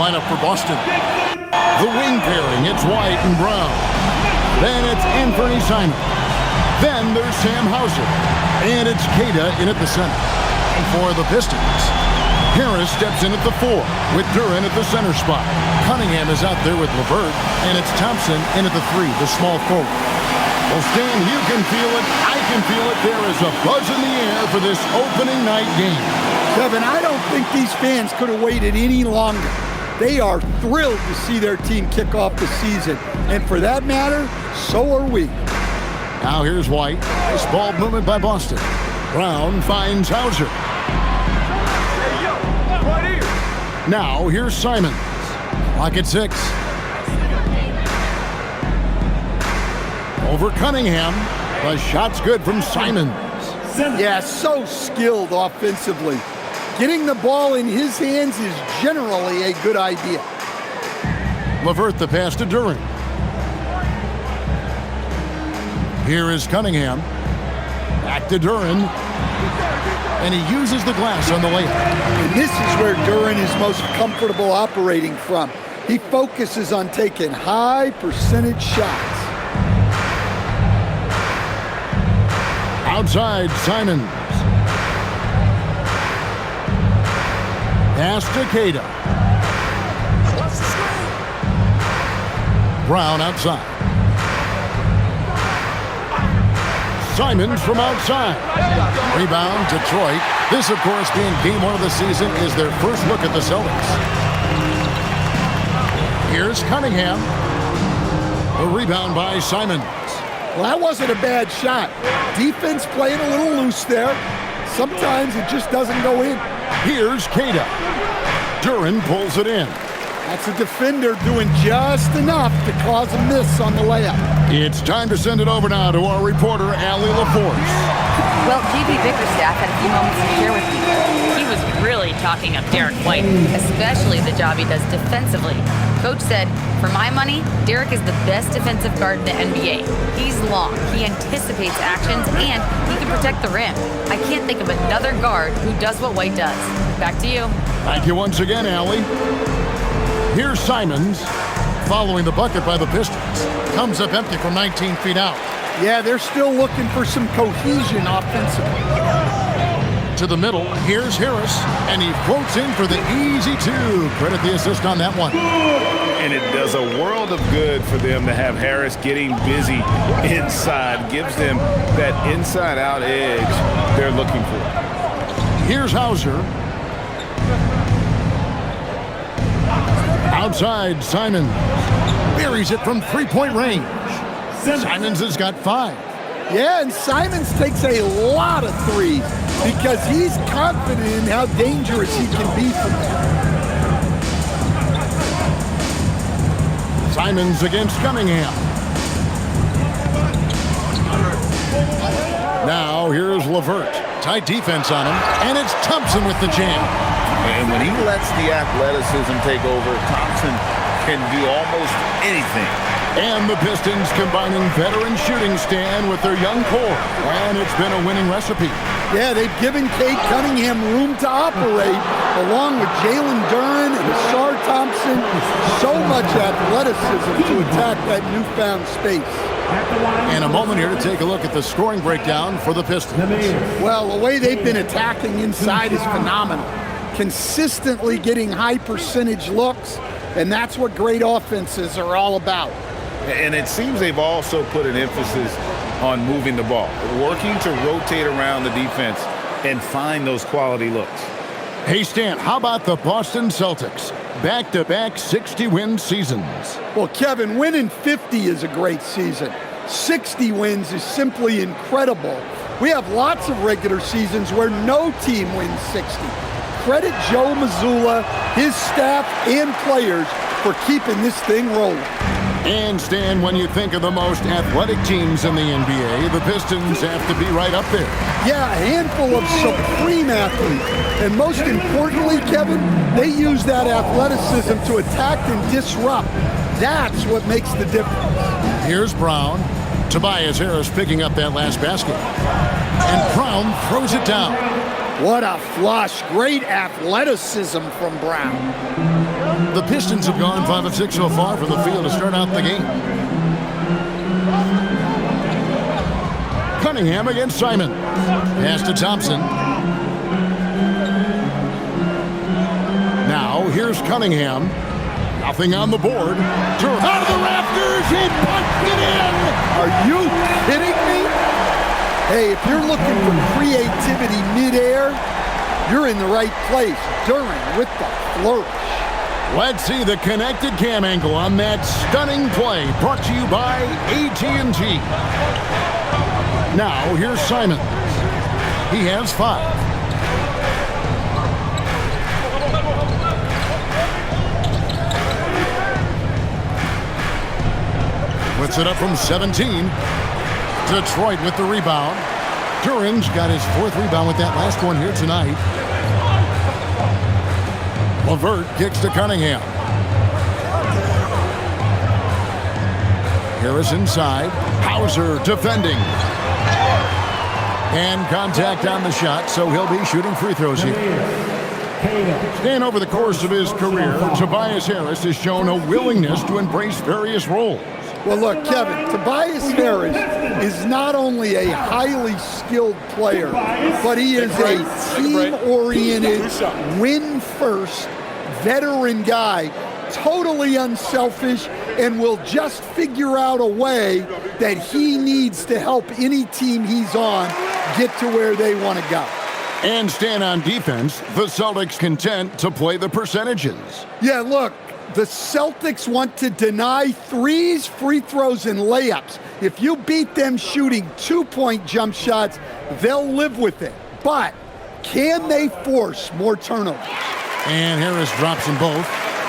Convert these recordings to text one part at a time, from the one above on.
lineup for Boston. The wing pairing, it's White and Brown. Then it's Anthony Simon. Then there's Sam Hauser. And it's Kata in at the center. And for the Pistons, Harris steps in at the 4 with Duren at the center spot. Cunningham is out there with LeVert, and it's Thompson in at the 3, the small forward. Well, Stan, you can feel it. I can feel it. There is a buzz in the air for this opening night game. Kevin, I don't think these fans could have waited any longer. They are thrilled to see their team kick off the season. And for that matter, so are we. Now here's White. Nice ball movement by Boston. Brown finds Hauser. Now here's Simons. Clock at 6. Over Cunningham. The shot's good from Simons. Yeah, so skilled offensively. Getting the ball in his hands is generally a good idea. LeVert the pass to Duren. Here is Cunningham. Back to Duren. And he uses the glass on the layup. And this is where Duren is most comfortable operating from. He focuses on taking high percentage shots. Outside, Simons. Pass to Kata. Brown outside. Simons from outside. Rebound, Detroit. This, of course, being game 1 of the season, is their first look at the Celtics. Here's Cunningham. A rebound by Simons. Well, that wasn't a bad shot. Defense playing a little loose there. Sometimes it just doesn't go in. Here's Kata. Duren pulls it in. That's a defender doing just enough to cause a miss on the layup. It's time to send it over now to our reporter, Allie LaForce. Well, JB Bickerstaff had a few moments to share with me. He was really talking up Derek White, especially the job he does defensively. Coach said, for my money, Derek is the best defensive guard in the NBA. He's long, he anticipates actions, and he can protect the rim. I can't think of another guard who does what White does. Back to you. Thank you once again, Allie. Here's Simons, following the bucket by the Pistons. Comes up empty from 19 feet out. Yeah, they're still looking for some cohesion offensively. To the middle, here's Harris, and he floats in for the easy 2. Credit the assist on that one. And it does a world of good for them to have Harris getting busy inside. Gives them that inside-out edge they're looking for. Here's Hauser. Outside, Simons buries it from 3-point range. Simons has got 5. Yeah, and Simons takes a lot of threes because he's confident in how dangerous he can be from there. Simons against Cunningham. Now here's LeVert. Tight defense on him, and it's Thompson with the jam. And when he lets the athleticism take over, Thompson can do almost anything. And the Pistons combining veteran shooting stand with their young core. And it's been a winning recipe. Yeah, they've given Cade Cunningham room to operate, along with Jalen Duren and Ashar Thompson. So much athleticism to attack that newfound space. And a moment here to take a look at the scoring breakdown for the Pistons. Well, the way they've been attacking inside is phenomenal. Consistently getting high percentage looks, and that's what great offenses are all about. And it seems they've also put an emphasis on moving the ball, working to rotate around the defense and find those quality looks. Hey, Stan, how about the Boston Celtics? Back-to-back 60-win seasons. Well, Kevin, winning 50 is a great season. 60 wins is simply incredible. We have lots of regular seasons where no team wins 60. Credit Joe Mazzulla, his staff, and players for keeping this thing rolling. And, Stan, when you think of the most athletic teams in the NBA, the Pistons have to be right up there. Yeah, a handful of supreme athletes. And most importantly, Kevin, they use that athleticism to attack and disrupt. That's what makes the difference. Here's Brown. Tobias Harris picking up that last basket. And Brown throws it down. What a flush. Great athleticism from Brown. The Pistons have gone 5 of 6 so far from the field to start out the game. Cunningham against Simon. Pass to Thompson. Now, here's Cunningham. Nothing on the board. Out of the Raptors, he punched it in! Are you kidding me? Hey, if you're looking for creativity midair, you're in the right place. Duran with the flourish. Let's see the connected cam angle on that stunning play, brought to you by AT&T. Now, here's Simon. He has 5. Puts it up from 17. Detroit with the rebound. Duran's got his 4th rebound with that last one here tonight. LeVert kicks to Cunningham. Harris inside. Hauser defending. And contact on the shot, so he'll be shooting free throws here. And over the course of his career, Tobias Harris has shown a willingness to embrace various roles. Well, look, Kevin, Tobias Harris is not only a highly skilled player, but he is a team-oriented, win-first, veteran guy, totally unselfish, and will just figure out a way that he needs to help any team he's on get to where they want to go. And stand on defense, the Celtics content to play the percentages. Yeah, look, the Celtics want to deny threes, free throws, and layups. If you beat them shooting 2-point jump shots, they'll live with it. But can they force more turnovers? And Harris drops them both.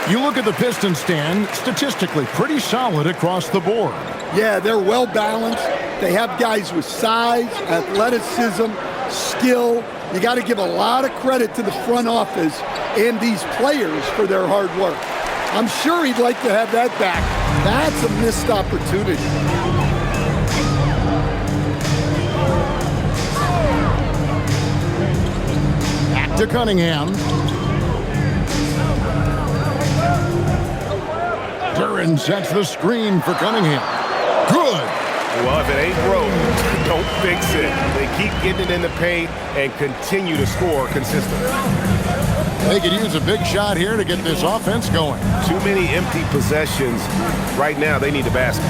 You look at the Pistons stand, statistically pretty solid across the board. Yeah, they're well balanced. They have guys with size, athleticism, skill. You got to give a lot of credit to the front office and these players for their hard work. I'm sure he'd like to have that back. That's a missed opportunity. Back to Cunningham. Duran sets the screen for Cunningham. Good. Well, if it ain't broke, don't fix it. They keep getting it in the paint and continue to score consistently. They could use a big shot here to get this offense going. Too many empty possessions. Right now, they need the basket.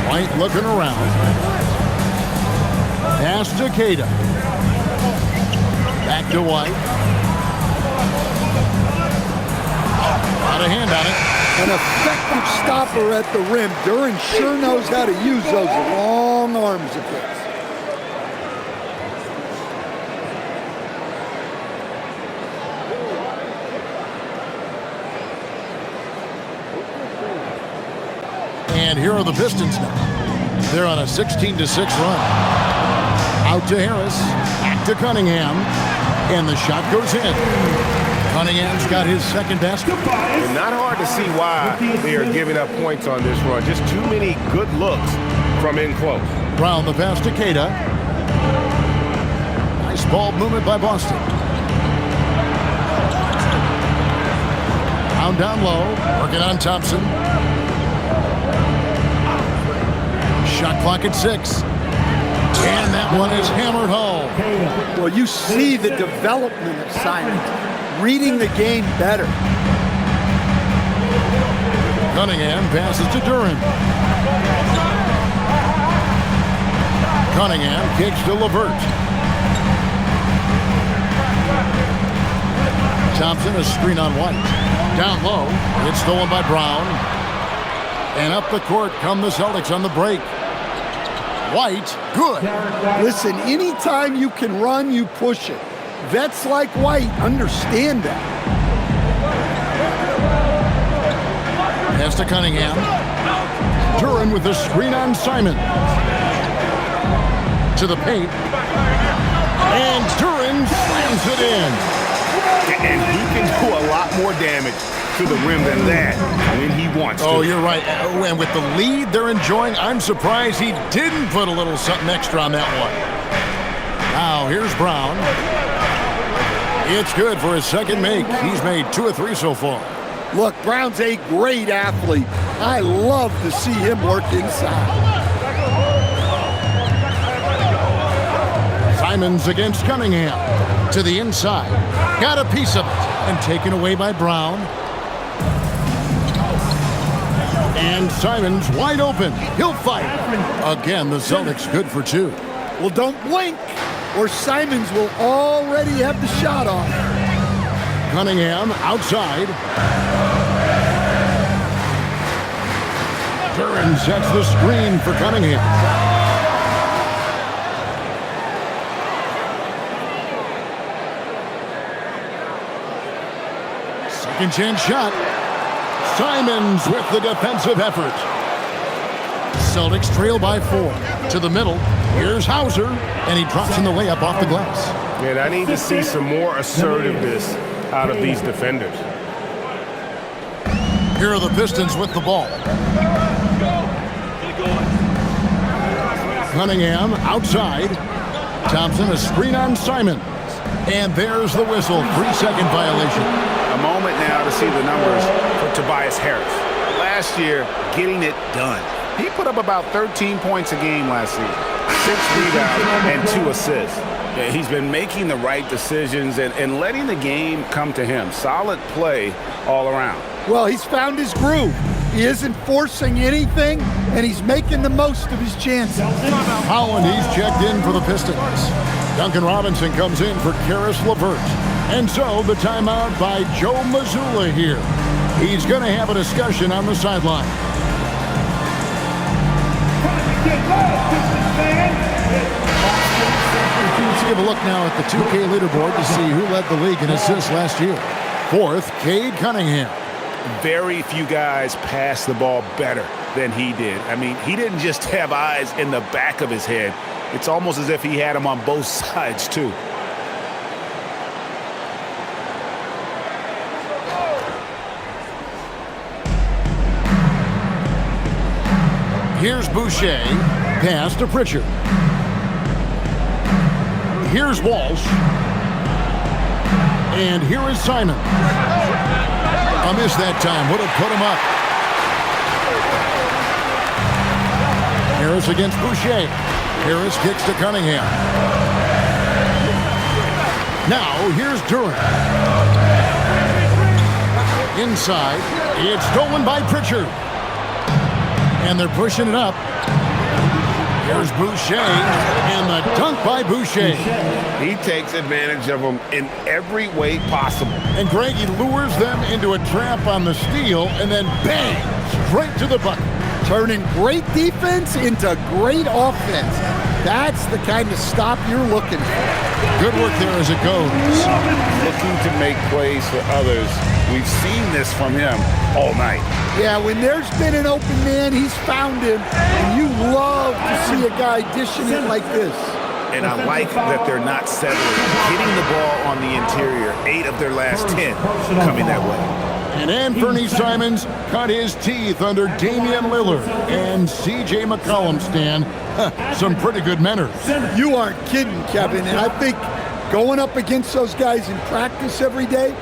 White looking around. Pass to Kata. Back to White. Got a hand on it. An effective stopper at the rim. Duran sure knows how to use those long arms of his. And here are the Pistons now. They're on a 16-6 run. Out to Harris. Back to Cunningham. And the shot goes in. Cunningham's got his 2nd basket. And not hard to see why they are giving up points on this run. Just too many good looks from in close. Brown the pass to Kata. Nice ball movement by Boston. Down low. Working on Thompson. Shot clock at 6. And that one is hammered home. Well, you see the development of Simon, reading the game better. Cunningham passes to Duran. Cunningham kicks to LeVert. Thompson, a screen on White. Down low. It's stolen by Brown. And up the court come the Celtics on the break. White, good. Listen, anytime you can run, you push it. Vets like White understand that. Pass to Cunningham. Duran with the screen on Simon. To the paint. And Duran slams it in. And he can do a lot more damage to the rim than that when he wants to. Oh, you're right. And with the lead they're enjoying, I'm surprised he didn't put a little something extra on that one. Now, here's Brown. It's good for his second make. He's made 2 of 3 so far. Look, Brown's a great athlete. I love to see him work inside. Simons against Cunningham. To the inside. Got a piece of it. And taken away by Brown. And Simons wide open. He'll fight. Again, the Celtics good for 2. Well, don't blink, or Simons will already have the shot on. Cunningham outside. Duran sets the screen for Cunningham. Second chance shot. Simons with the defensive effort. Celtics trail by 4. To the middle. Here's Hauser, and he drops in the layup off the glass. And I need to see some more assertiveness out of these defenders. Here are the Pistons with the ball. Cunningham outside. Thompson a screen on Simons. And there's the whistle. 3-second violation. A moment now to see the numbers for Tobias Harris. Last year, getting it done. He put up about 13 points a game last season. 6 rebounds and 2 assists. Yeah, he's been making the right decisions and letting the game come to him. Solid play all around. Well, he's found his groove. He isn't forcing anything, and he's making the most of his chances. Holland, he's checked in for the Pistons. Duncan Robinson comes in for Karis LeVert. And so the timeout by Joe Mazzulla here. He's going to have a discussion on the sideline. Let's give a look now at the 2K leaderboard to see who led the league in assists last year. 4th, Cade Cunningham. Very few guys pass the ball better than he did. I mean, he didn't just have eyes in the back of his head. It's almost as if he had them on both sides, too. Here's Boucher. Pass to Pritchard. Here's Walsh. And here is Simon. A miss that time. Would have put him up. Harris against Boucher. Harris kicks to Cunningham. Now, here's Duran. Inside. It's stolen by Pritchard. And they're pushing it up. Here's Boucher, and the dunk by Boucher. He takes advantage of them in every way possible. And Greg, he lures them into a trap on the steal, and then bang, straight to the bucket. Turning great defense into great offense. That's the kind of stop you're looking for. Good work there as it goes. Looking to make plays for others. We've seen this from him all night. Yeah, when there's been an open man, he's found him, and you love to see a guy dishing it like this. And I like that they're not settling. Hitting the ball on the interior, 8 of their last 10 coming that way. And Anthony Simons cut his teeth under Damian Lillard and C.J. McCollum, Stan. Some pretty good manners. You aren't kidding, Kevin. And I think going up against those guys in practice every day,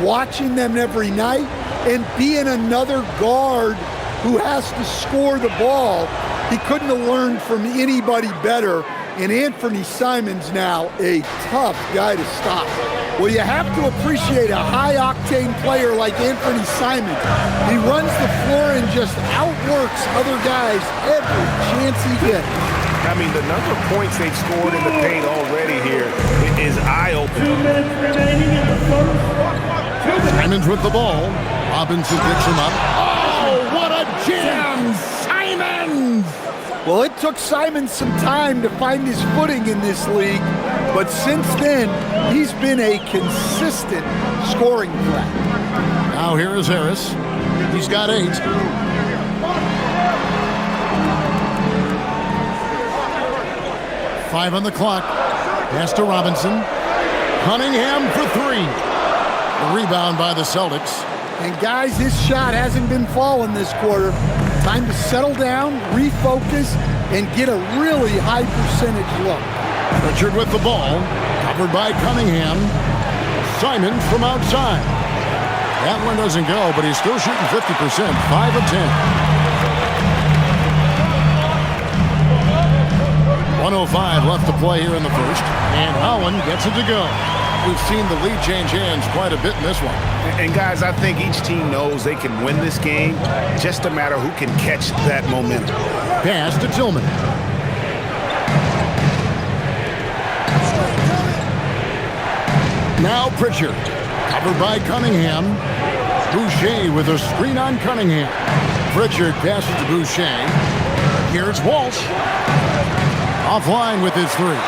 watching them every night, and being another guard who has to score the ball, he couldn't have learned from anybody better. And Anthony Simons now a tough guy to stop. Well, you have to appreciate a high-octane player like Anthony Simons. He runs the floor and just outworks other guys every chance he gets. I mean, the number of points they've scored in the paint already here is eye-opening. 2 minutes remaining in the first. Simons with the ball. Robinson picks him up. Oh, what a jam! Simons! Well, it took Simons some time to find his footing in this league, but since then, he's been a consistent scoring threat. Now here is Harris. He's got 8. Five on the clock. Pass to Robinson. Cunningham for 3. The rebound by the Celtics. And guys, his shot hasn't been falling this quarter. Time to settle down, refocus, and get a really high percentage look. Pritchard with the ball. Covered by Cunningham. Simons from outside. That one doesn't go, but he's still shooting 50%, 5 of 10. 1:05 left to play here in the first, and Allen gets it to go. We've seen the lead change hands quite a bit in this one. And guys, I think each team knows they can win this game, just a matter who can catch that momentum. Pass to Tillman. Now Pritchard, covered by Cunningham. Boucher with a screen on Cunningham. Pritchard passes to Boucher. Here's Walsh. Offline with his three.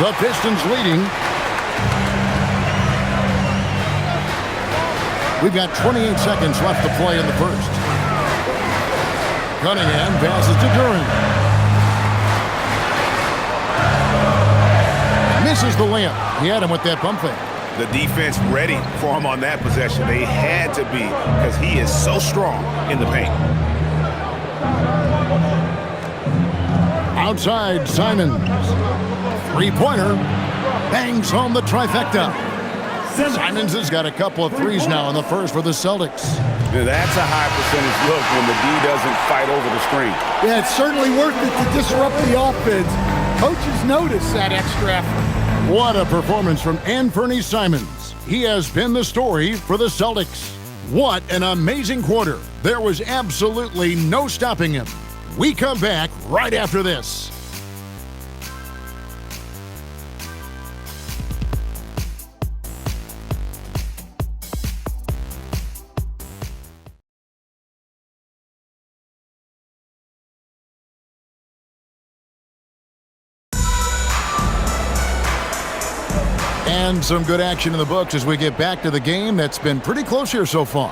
The Pistons leading. We've got 28 seconds left to play in the first. Cunningham passes to Durant. Misses the layup. He had him with that pump fake. The defense ready for him on that possession. They had to be because he is so strong in the paint. Outside, Simons. Three-pointer. Bangs home the trifecta. Simons has got a couple of threes now in the first for the Celtics. That's a high percentage look when the D doesn't fight over the screen. Yeah, it's certainly worth it to disrupt the offense. Coaches notice that extra effort. What a performance from Anthony Simons. He has been the story for the Celtics. What an amazing quarter. There was absolutely no stopping him. We come back right after this. And some good action in the books as we get back to the game that's been pretty close here so far.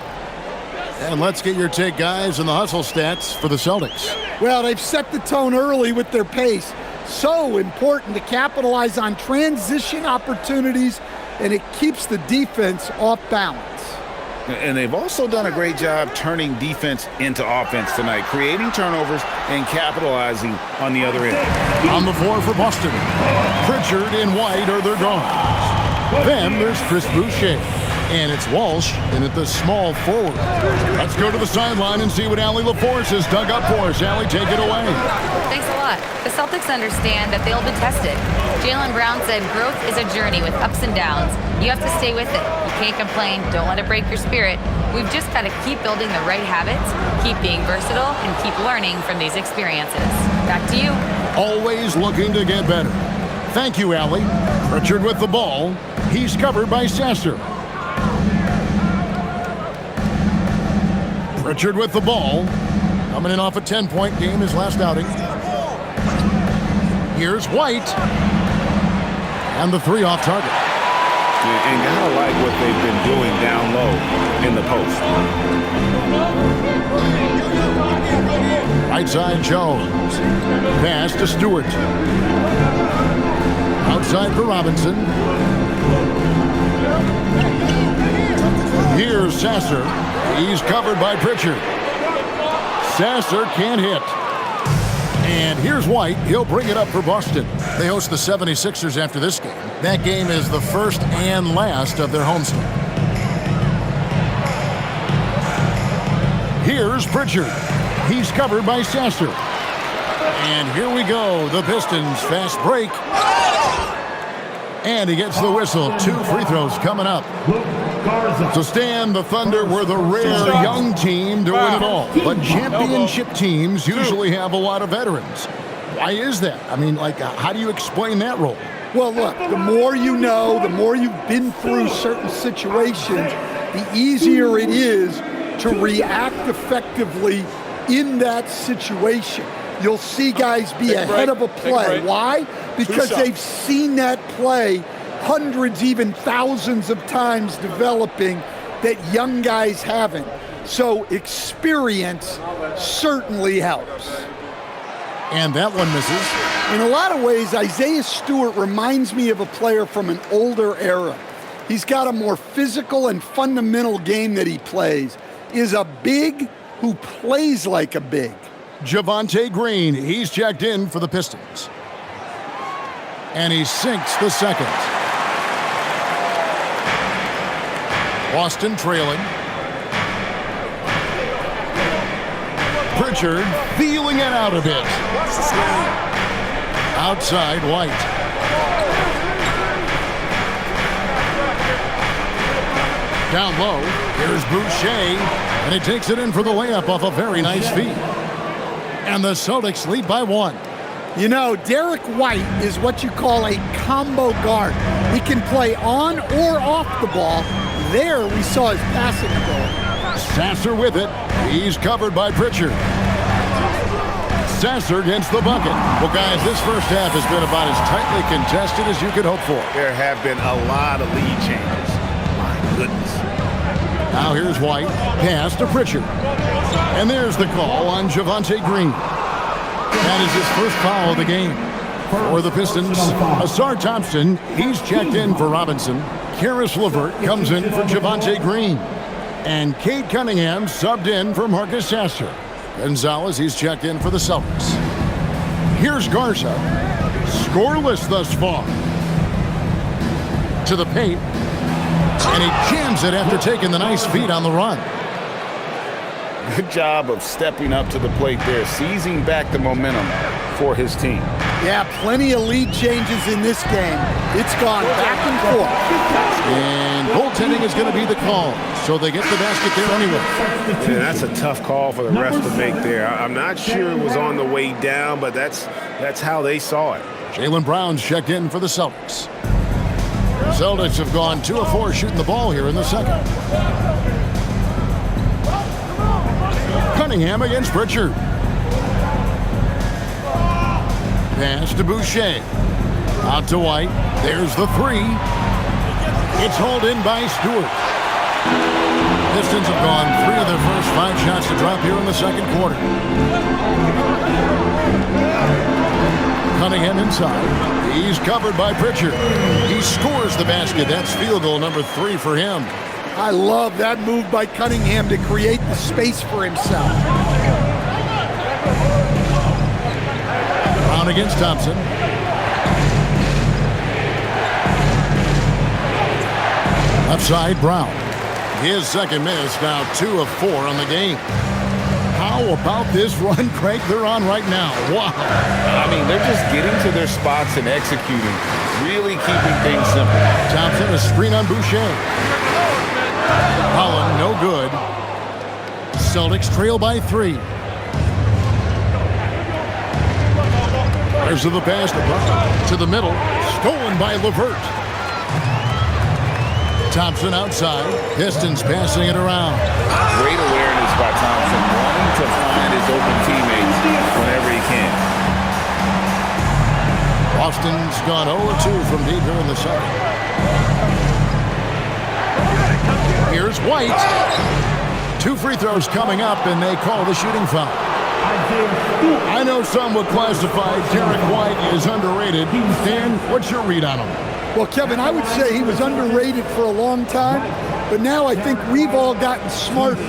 And let's get your take, guys, on the hustle stats for the Celtics. Well, they've set the tone early with their pace. So important to capitalize on transition opportunities, and it keeps the defense off balance. And they've also done a great job turning defense into offense tonight, creating turnovers and capitalizing on the other end. On the floor for Boston, Pritchard and White are their guards. Then there's Chris Boucher, and it's Walsh in at the small forward. Let's go to the sideline and see what Allie LaForce has dug up for us. Allie, take it away. Thanks a lot. The Celtics understand that they'll be tested. Jaylen Brown said growth is a journey with ups and downs. You have to stay with it. You can't complain. Don't let it break your spirit. We've just got to keep building the right habits, keep being versatile, and keep learning from these experiences. Back to you. Always looking to get better. Thank you, Allie. Pritchard with the ball. He's covered by Sasser. Pritchard with the ball. Coming in off a 10-point game his last outing. Here's White. And the three off target. And gotta like what they've been doing down low in the post. Right side, Jones. Pass to Stewart. Outside for Robinson. Here's Sasser. He's covered by Pritchard. Sasser can't hit. And here's White. He'll bring it up for Boston. They host the 76ers after this game. That game is the first and last of their homestand. Here's Pritchard. He's covered by Sasser. And here we go. The Pistons fast break. And he gets the whistle. 2 free throws coming up. So Stan, the Thunder were the rare young team to win it all. But championship teams usually have a lot of veterans. Why is that? I mean, like, how do you explain that role? Well, look, the more you know, the more you've been through certain situations, the easier it is to react effectively in that situation. You'll see guys be ahead of a play. Why? Because they've seen that play hundreds, even thousands of times developing that young guys haven't. So experience certainly helps. And that one misses. In a lot of ways, Isaiah Stewart reminds me of a player from an older era. He's got a more physical and fundamental game that he plays. Is a big who plays like a big. Javonte Green, he's checked in for the Pistons. And he sinks the second. Boston trailing. Pritchard feeling it out a bit. Outside White. Down low, here's Boucher, and he takes it in for the layup off a very nice feed. And the Celtics lead by 1. You know, Derek White is what you call a combo guard. He can play on or off the ball. There we saw his passing ability. Sasser with it. He's covered by Pritchard. Sasser against the bucket. Well, guys, this first half has been about as tightly contested as you could hope for. There have been a lot of lead changes. My goodness. Now here's White. Pass to Pritchard. And there's the call on Javonte Green. That is his first foul of the game. For the Pistons, Asar Thompson, he's checked in for Robinson. Karis LeVert comes in for Javonte Green. And Cade Cunningham subbed in for Marcus Sasser. Gonzalez, he's checked in for the Celtics. Here's Garza. Scoreless thus far. To the paint. And he jams it after taking the nice feed on the run. Good job of stepping up to the plate there, seizing back the momentum for his team. Yeah, plenty of lead changes in this game. It's gone back and forth. And goaltending is going to be the call, so they get the basket there anyway. Yeah, that's a tough call for the refs to make there. I'm not sure it was on the way down, but that's how they saw it. Jaylen Brown's checked in for the Celtics. Celtics have gone 2 of 4 shooting the ball here in the second. Cunningham against Pritchard. Pass to Boucher. Out to White. There's the 3. It's hauled in by Stewart. Pistons have gone 3 of their first 5 shots to drop here in the second quarter. Cunningham inside. He's covered by Pritchard. He scores the basket. That's field goal number 3 for him. I love that move by Cunningham to create the space for himself. Brown against Thompson. Left side, Brown. His second miss, now 2 of 4 on the game. How about this run, Craig, they're on right now? Wow. I mean, they're just getting to their spots and executing, really keeping things simple. Thompson, a screen on Boucher. Holland, no good. Celtics trail by 3. There's the pass to the middle. Stolen by LeVert. Thompson outside. Pistons passing it around. Great awareness by Thompson, wanting to find his open teammates whenever he can. Boston's gone 0-2 from deep here in the second. Here's White. 2 free throws coming up, and they call the shooting foul. I know some would classify Derek White as underrated. Dan, what's your read on him? Well, Kevin, I would say he was underrated for a long time, but now I think we've all gotten smarter,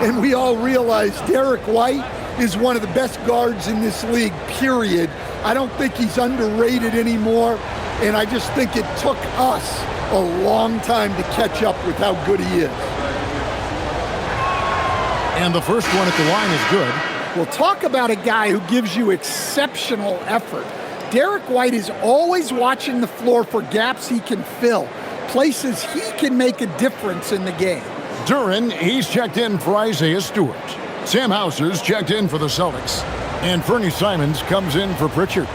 and we all realize Derek White is one of the best guards in this league, period. I don't think he's underrated anymore, and I just think it took us a long time to catch up with how good he is. And the first one at the line is good. Well, talk about a guy who gives you exceptional effort. Derek White is always watching the floor for gaps he can fill, places he can make a difference in the game. Duran, he's checked in for Isaiah Stewart. Sam Hauser's checked in for the Celtics. And Fernie Simons comes in for Pritchard.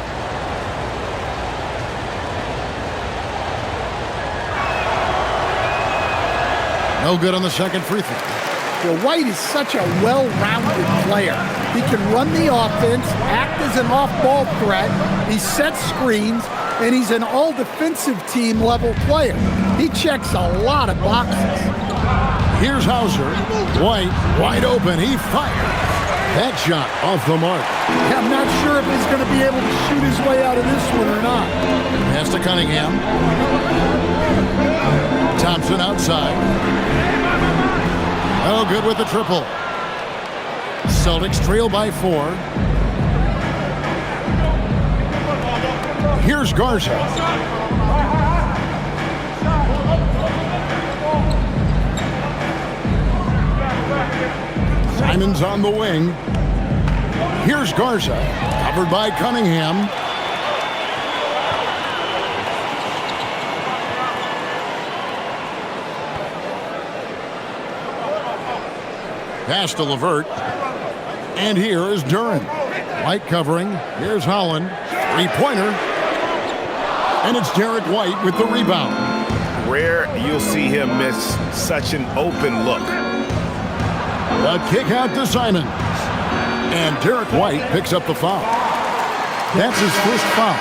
No good on the second free throw. Well, White is such a well-rounded player. He can run the offense, act as an off-ball threat, he sets screens, and he's an all-defensive team level player. He checks a lot of boxes. Here's Hauser. White, wide open. He fires. That shot off the mark. I'm not sure if he's going to be able to shoot his way out of this one or not. Pass to Cunningham. Thompson outside. Oh, good with the triple. Celtics trail by 4. Here's Garza. Simons on the wing. Here's Garza, covered by Cunningham. Pass to LeVert. And here is Duren. White covering. Here's Holland. Three-pointer. And it's Derek White with the rebound. Rare you'll see him miss such an open look. The kick out to Simons. And Derek White picks up the foul. That's his first foul.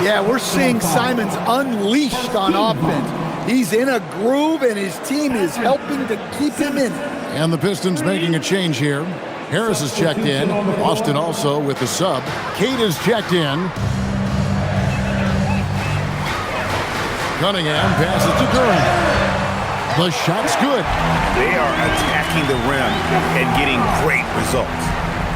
Yeah, we're seeing Simons unleashed on offense. He's in a groove, and his team is helping to keep him in it. And the Pistons making a change here. Harris is checked in. Austin also with the sub. Cade is checked in. Cunningham passes to Duren. The shot's good. They are attacking the rim and getting great results.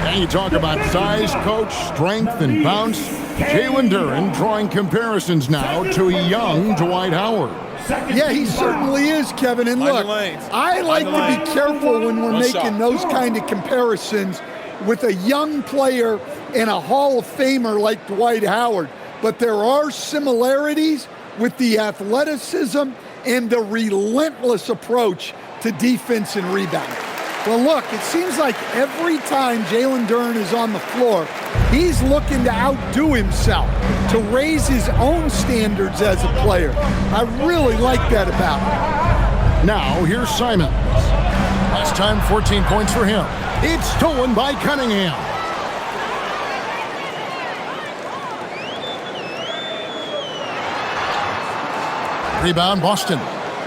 And you talk about size, coach, strength, and bounce. Jalen Duren drawing comparisons now to a young Dwight Howard. Yeah, he certainly is, Kevin. And look, I like to be careful when we're making those kind of comparisons with a young player and a Hall of Famer like Dwight Howard. But there are similarities with the athleticism and the relentless approach to defense and rebounding. Well, look, it seems like every time Jalen Duren is on the floor, he's looking to outdo himself, to raise his own standards as a player. I really like that about him. Now, here's Simons. Last time, 14 points for him. It's stolen by Cunningham. Rebound, Boston.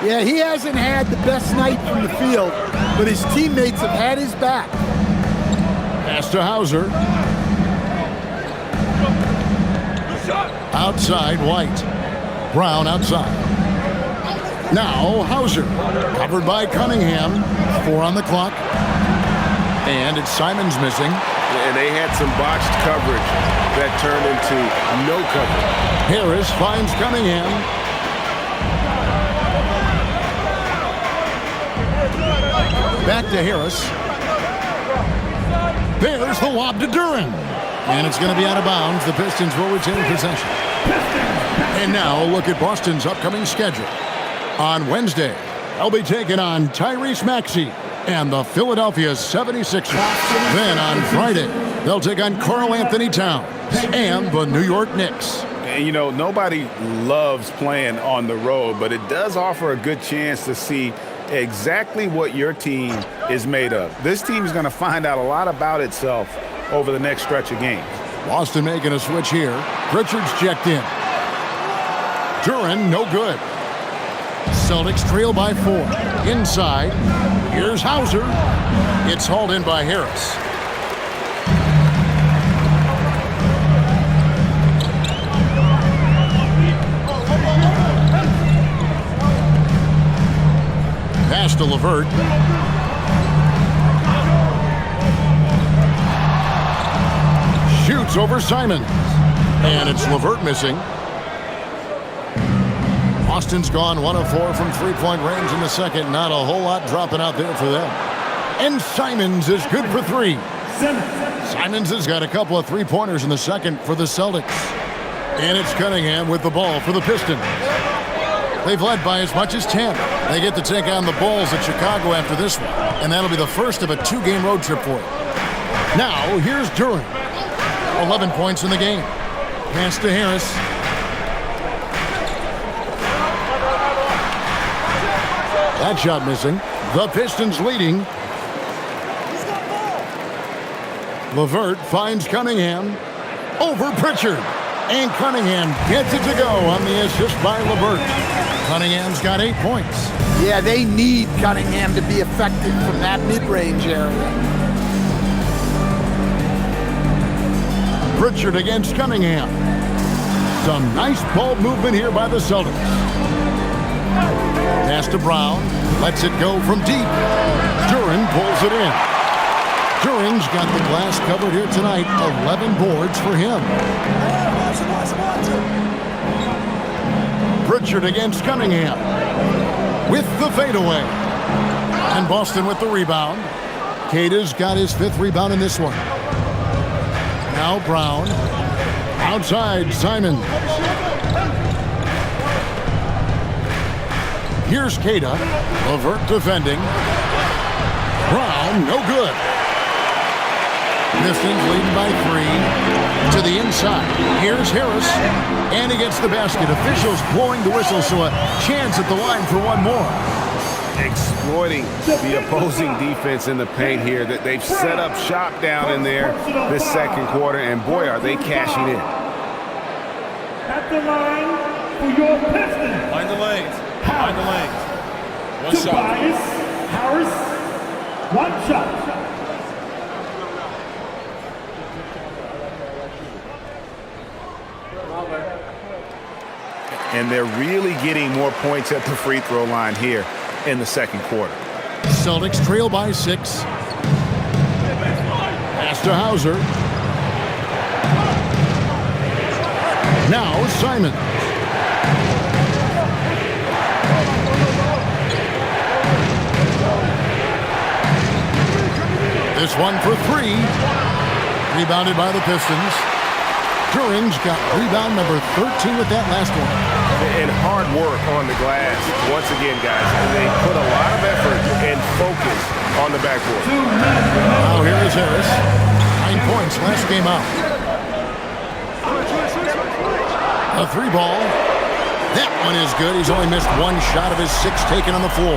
Yeah, he hasn't had the best night from the field, but his teammates have had his back. Pass to Hauser. Outside, White. Brown outside. Now, Hauser. Covered by Cunningham. 4 on the clock. And it's Simons missing. And they had some botched coverage that turned into no coverage. Harris finds Cunningham. Back to Harris. There's the lob to Duren. And it's going to be out of bounds. The Pistons will retain possession. And now look at Boston's upcoming schedule. On Wednesday, they'll be taking on Tyrese Maxey and the Philadelphia 76ers. Then on Friday, they'll take on Karl Anthony Towns and the New York Knicks. And, you know, nobody loves playing on the road, but it does offer a good chance to see exactly what your team is made of. This team is going to find out a lot about itself over the next stretch of games. Boston making a switch here. Pritchard's checked in. Duren, no good. Celtics trail by 4. Inside, here's Hauser. It's hauled in by Harris. Pass to LeVert. Shoots over Simons. And it's LeVert missing. Austin's gone 1 of 4 from three-point range in the second. Not a whole lot dropping out there for them. And Simons is good for 3. Simons has got a couple of three-pointers in the second for the Celtics. And it's Cunningham with the ball for the Pistons. They've led by as much as 10. They get to take on the Bulls at Chicago after this one. And that'll be the first of a 2-game road trip for them. Now, here's Duren. 11 points in the game. Pass to Harris. That shot missing. The Pistons leading. LeVert finds Cunningham. Over Pritchard. And Cunningham gets it to go on the assist by LeVert. Cunningham's got 8 points. Yeah, they need Cunningham to be effective from that mid-range area. Pritchard against Cunningham. Some nice ball movement here by the Celtics. Pass to Brown. Lets it go from deep. Duren pulls it in. Duren's got the glass covered here tonight. 11 boards for him. Pritchard against Cunningham. With the fadeaway. And Boston with the rebound. Kata's got his 5th rebound in this one. Now Brown. Outside, Simon. Here's Kata. Levert defending. Brown, no good. Pistons leading by 3 to the inside. Here's Harris, and he gets the basket. Officials blowing the whistle, so a chance at the line for one more. Exploiting the opposing defense in the paint here. That they've set up shop down in there this second quarter, and boy, are they cashing in. At the line for your Pistons. Find the lanes. Find the lanes. One shot. Tobias Harris, 1 shot. And they're really getting more points at the free throw line here in the second quarter. Celtics trail by 6. Pass to Hauser. Now Simon. This one for 3. Rebounded by the Pistons. Duran's got rebound number 13 with that last one. And hard work on the glass. Once again, guys, they put a lot of effort and focus on the backboard. Now here is Harris. 9 points last game out. A 3 ball. That one is good. He's only missed 1 shot of his 6 taken on the floor.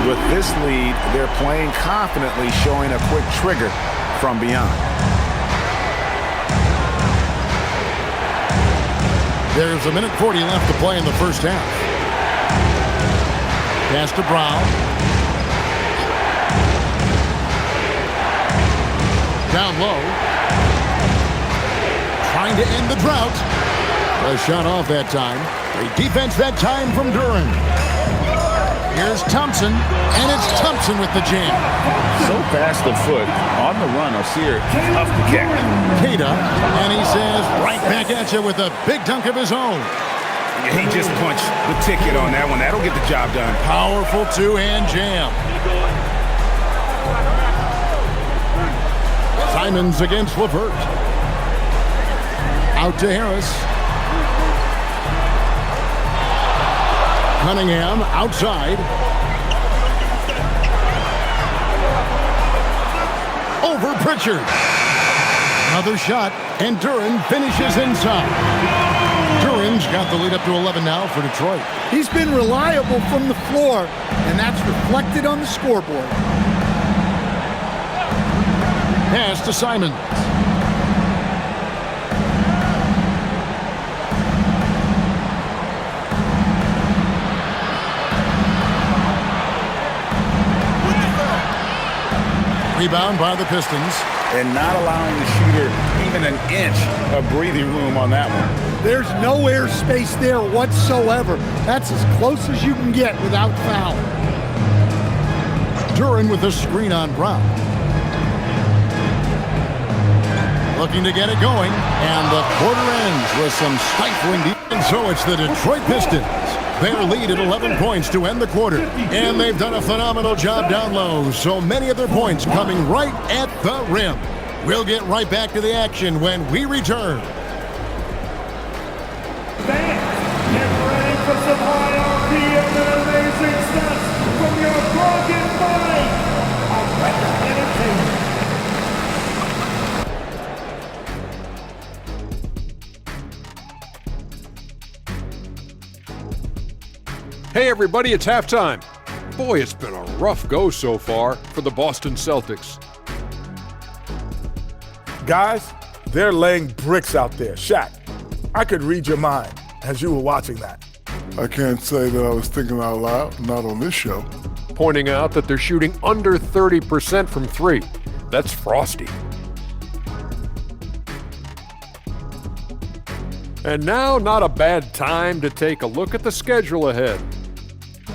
With this lead, they're playing confidently, showing a quick trigger from beyond. There's 1:40 left to play in the first half. Pass to Brown. Down low. Trying to end the drought. A shot off that time. Great defense that time from Duran. Here's Thompson, and it's Thompson with the jam. So fast of foot on the run. Osier, tough to catch. Kata, and he says right back at you with a big dunk of his own. He just punched the ticket on that one. That'll get the job done. Powerful 2-hand jam. Simons against Levert. Out to Harris. Cunningham outside. Over Pritchard. Another shot, and Duran finishes inside. Duran's got the lead up to 11 now for Detroit. He's been reliable from the floor, and that's reflected on the scoreboard. Pass to Simons. Rebound by the Pistons. And not allowing the shooter even an inch of breathing room on that one. There's no air space there whatsoever. That's as close as you can get without foul. Duran with a screen on Brown. Looking to get it going, and the quarter ends with some stifling defense. So it's the Detroit Pistons. Their lead at 11 points to end the quarter. And they've done a phenomenal job down low. So many of their points coming right at the rim. We'll get right back to the action when we return. Fans, get ready for some high RPM and amazing stunts from your broken mind. A record entertainment. Hey everybody, it's halftime. Boy, it's been a rough go so far for the Boston Celtics. Guys, they're laying bricks out there. Shaq, I could read your mind as you were watching that. I can't say that I was thinking out loud, not on this show. Pointing out that they're shooting under 30% from 3. That's frosty. And now, not a bad time to take a look at the schedule ahead.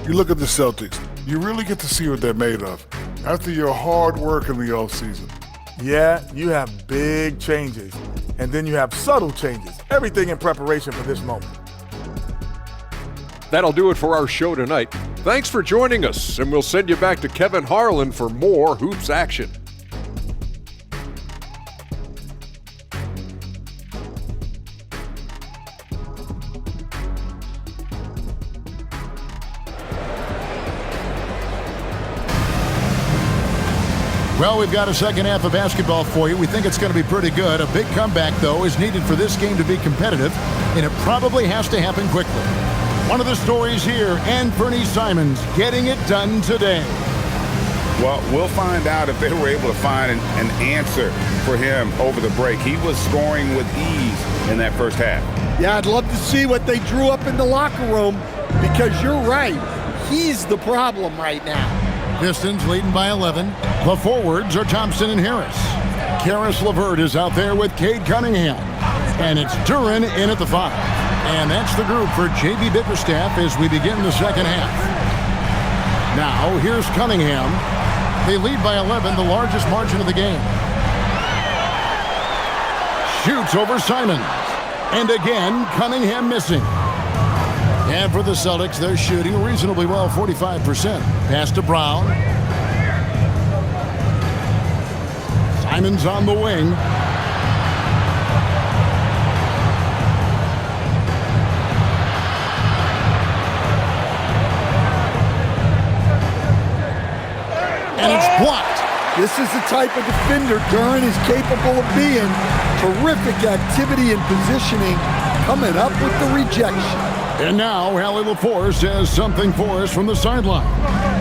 You look at the Celtics, you really get to see what they're made of after your hard work in the offseason. Yeah, you have big changes, and then you have subtle changes. Everything in preparation for this moment. That'll do it for our show tonight. Thanks for joining us, and we'll send you back to Kevin Harlan for more hoops action. Well, we've got a second half of basketball for you. We think it's going to be pretty good. A big comeback, though, is needed for this game to be competitive, and it probably has to happen quickly. One of the stories here, Anthony Simons getting it done today. Well, we'll find out if they were able to find an answer for him over the break. He was scoring with ease in that first half. Yeah, I'd love to see what they drew up in the locker room, because you're right. He's the problem right now. Pistons leading by 11. The forwards are Thompson and Harris. Karis LeVert is out there with Cade Cunningham. And it's Duren in at the 5. And that's the group for J.B. Bickerstaff as we begin the second half. Now, here's Cunningham. They lead by 11, the largest margin of the game. Shoots over Simons. And again, Cunningham missing. And for the Celtics, they're shooting reasonably well, 45%. Pass to Brown. Simons on the wing. And it's blocked. This is the type of defender Duren is capable of being. Terrific activity and positioning, coming up with the rejection. And now, Allie LaForce has something for us from the sideline.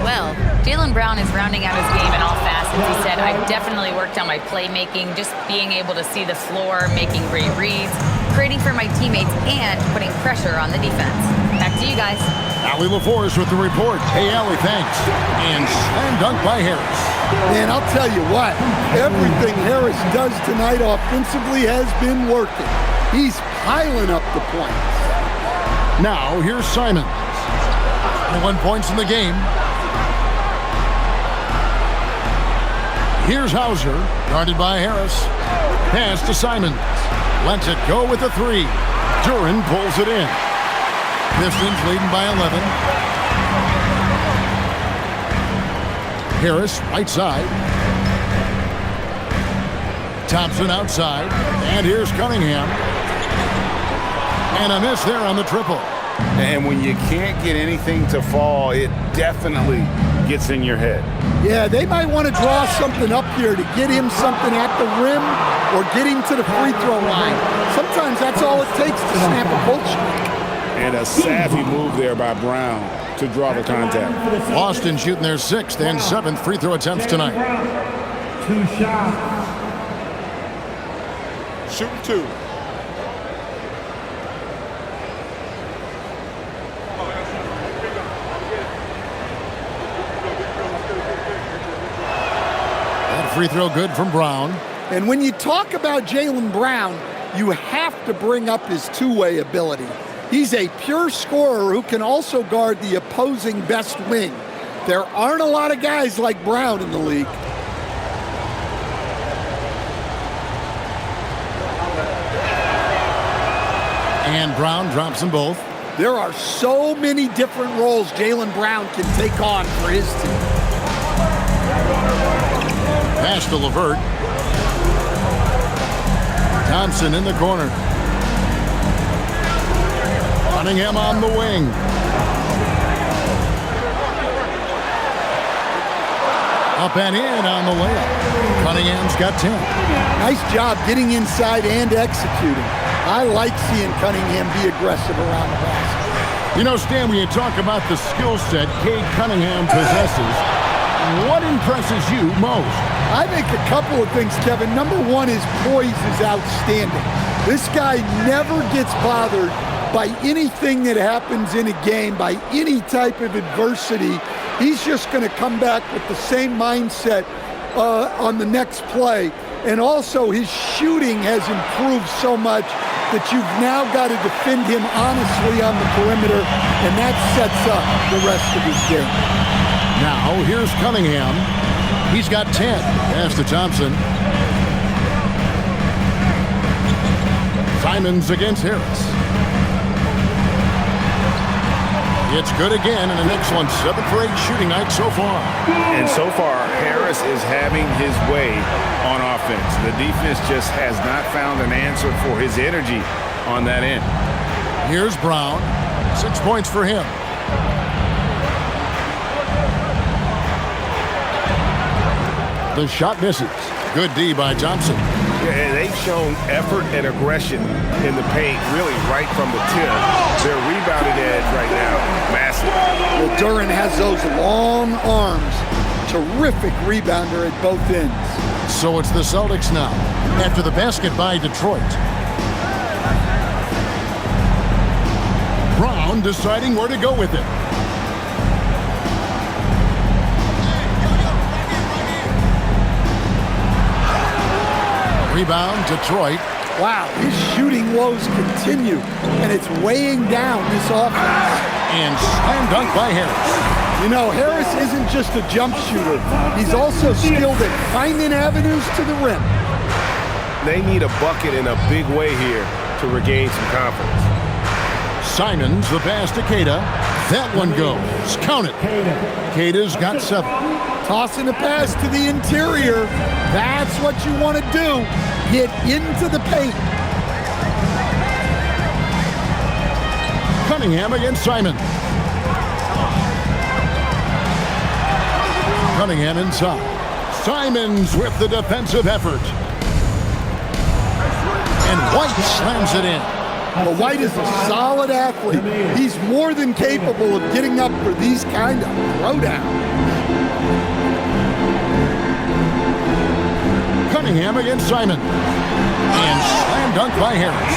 Well, Jaylen Brown is rounding out his game in all facets. He said, I've definitely worked on my playmaking, just being able to see the floor, making great reads, creating for my teammates, and putting pressure on the defense. Back to you guys. Allie LaForce with the report. Hey, Allie, thanks. And slam dunk by Harris. Man, I'll tell you what, everything Harris does tonight offensively has been working. He's piling up the points. Now, here's Simons. 21 points in the game. Here's Hauser, guarded by Harris. Pass to Simons. Lets it go with the 3. Duren pulls it in. Pistons leading by 11. Harris, right side. Thompson outside. And here's Cunningham. And a miss there on the triple. And when you can't get anything to fall, it definitely gets in your head. Yeah, they might want to draw something up here to get him something at the rim or get him to the free throw line. Sometimes that's all it takes to snap a cold streak. And a savvy move there by Brown to draw the contact. Boston shooting their 6th and 7th free throw attempts tonight. 2 shots. Shooting 2. Free throw good from Brown. And when you talk about Jaylen Brown, you have to bring up his two-way ability. He's a pure scorer who can also guard the opposing best wing. There aren't a lot of guys like Brown in the league. And Brown drops them both. There are so many different roles Jaylen Brown can take on for his team. Pass to LeVert. Thompson in the corner. Cunningham on the wing. Up and in on the layup. Cunningham's got 10. Nice job getting inside and executing. I like seeing Cunningham be aggressive around the basket. You know, Stan, when you talk about the skill set Cade Cunningham possesses, what impresses you most? I think a couple of things, Kevin. Number one, his poise is outstanding. This guy never gets bothered by anything that happens in a game, by any type of adversity. He's just going to come back with the same mindset on the next play. And also, his shooting has improved so much that you've now got to defend him honestly on the perimeter, and that sets up the rest of his game. Now, here's Cunningham. He's got 10. Pass to Thompson. Simons against Harris. It's good again, and the Knicks won 7 for 8 shooting night so far. And so far, Harris is having his way on offense. The defense just has not found an answer for his energy on that end. Here's Brown. 6 points for him. The shot misses. Good D by Thompson. Yeah, and they've shown effort and aggression in the paint, really right from the tip. Their rebounding edge right now, massive. Well, Duren has those long arms. Terrific rebounder at both ends. So it's the Celtics now, after the basket by Detroit. Brown deciding where to go with it. Rebound, Detroit. Wow, his shooting woes continue, and it's weighing down this offense. And slam dunk by Harris. You know, Harris isn't just a jump shooter. He's also skilled at finding avenues to the rim. They need a bucket in a big way here to regain some confidence. Simons, the pass to Kata. That one goes. Count it. Kata's got 7. Tossing a pass to the interior. That's what you want to do. Get into the paint. Cunningham against Simon. Cunningham inside. Simons with the defensive effort. And White slams it in. Well, White is a solid athlete. He's more than capable of getting up for these kind of throwdowns. Cunningham against Simon. And slam dunk by Harris.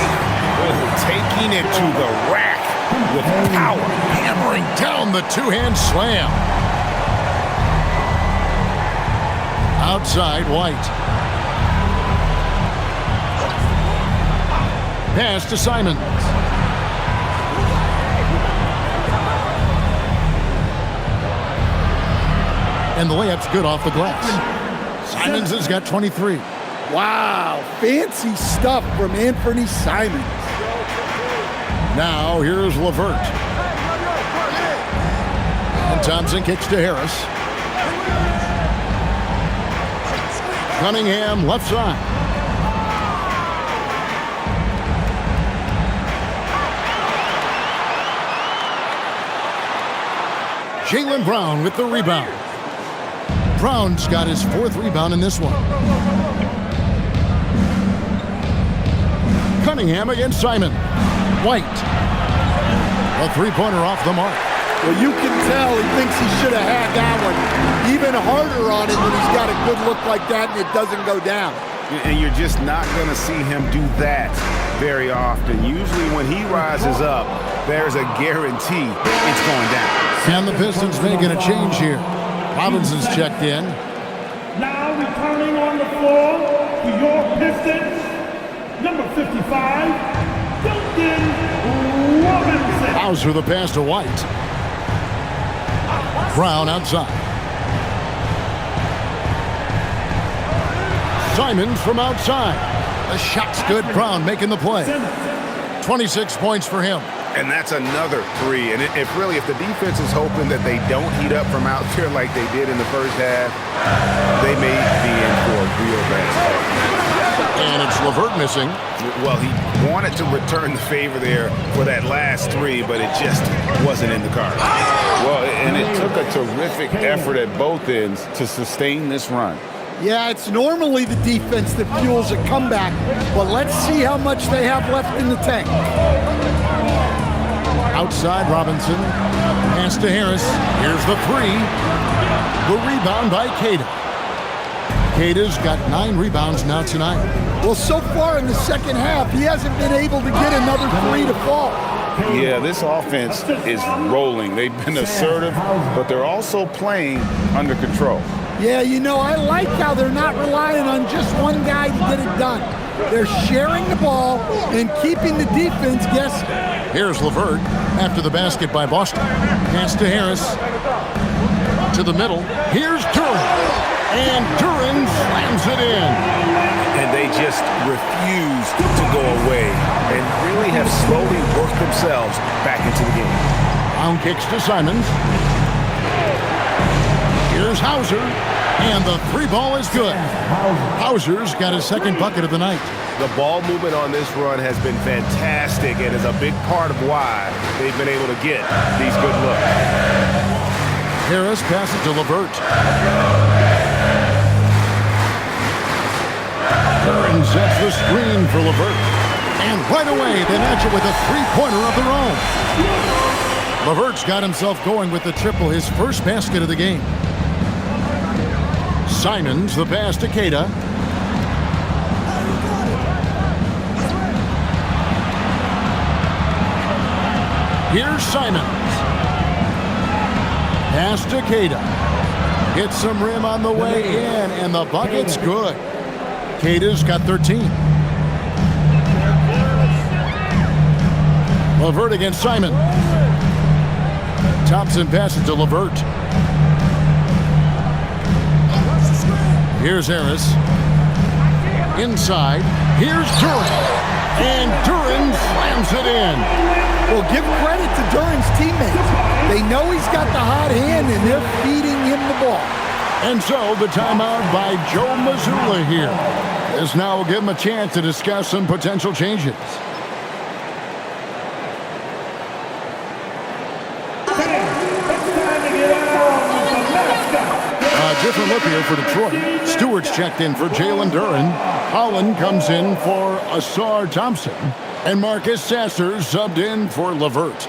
Taking it to the rack with power. Hammering down the two-hand slam. Outside, White. Pass to Simons. And the layup's good off the glass. Simons has got 23. Wow, fancy stuff from Anthony Simons. Now here's LeVert. And Thompson kicks to Harris. Cunningham left side. Jaylen Brown with the rebound. Brown's got his 4th rebound in this one. Cunningham against Simon. White. A three-pointer off the mark. Well, you can tell he thinks he should have had that one even harder on it when he's got a good look like that and it doesn't go down. And you're just not going to see him do that very often. Usually when he rises up, there's a guarantee it's going down. And the Pistons making a change here. Robinson's checked in. Now returning on the floor for your Pistons, number 55, Duncan Robinson. Hauser the pass to White. Brown outside. Simons from outside. The shot's good. Brown making the play. 26 points for him. And that's another 3. And if the defense is hoping that they don't heat up from out there like they did in the first half, they may be in for a real bad start. And it's LeVert missing. Well, he wanted to return the favor there for that last 3, but it just wasn't in the cards. Well, and it took a terrific effort at both ends to sustain this run. Yeah, it's normally the defense that fuels a comeback, but let's see how much they have left in the tank. Outside, Robinson. Pass to Harris. Here's the 3. The rebound by Kata. Kata's got 9 rebounds now tonight. Well, so far in the second half, he hasn't been able to get another 3 to fall. Yeah, this offense is rolling. They've been assertive, but they're also playing under control. Yeah, you know, I like how they're not relying on just one guy to get it done. They're sharing the ball and keeping the defense guessing. Here's LeVert after the basket by Boston. Pass to Harris. To the middle. Here's Duren. And Duren slams it in. And they just refuse to go away and really have slowly worked themselves back into the game. Brown kicks to Simons. Here's Hauser. And the 3 ball is good. Hauser's got his 2nd bucket of the night. The ball movement on this run has been fantastic and is a big part of why they've been able to get these good looks. Harris passes to LeVert. sets the screen for LeVert. And right away, they match it with a three-pointer of their own. LeVert's got himself going with the triple, his first basket of the game. Simons, the pass to Kata. Here's Simons. Pass to Kata. Hits some rim on the way in, and the bucket's good. Kata's got 13. LeVert against Simon. Thompson passes to LeVert. Here's Harris. Inside. Here's Duren. And Duren slams it in. Well, give credit to Duren's teammates. They know he's got the hot hand, and they're feeding him the ball. And so the timeout by Joe Mazzulla here. This now will give him a chance to discuss some potential changes. A different look here for Detroit. Stewart's checked in for Jalen Duren. Holland comes in for Asar Thompson. And Marcus Sasser subbed in for LeVert.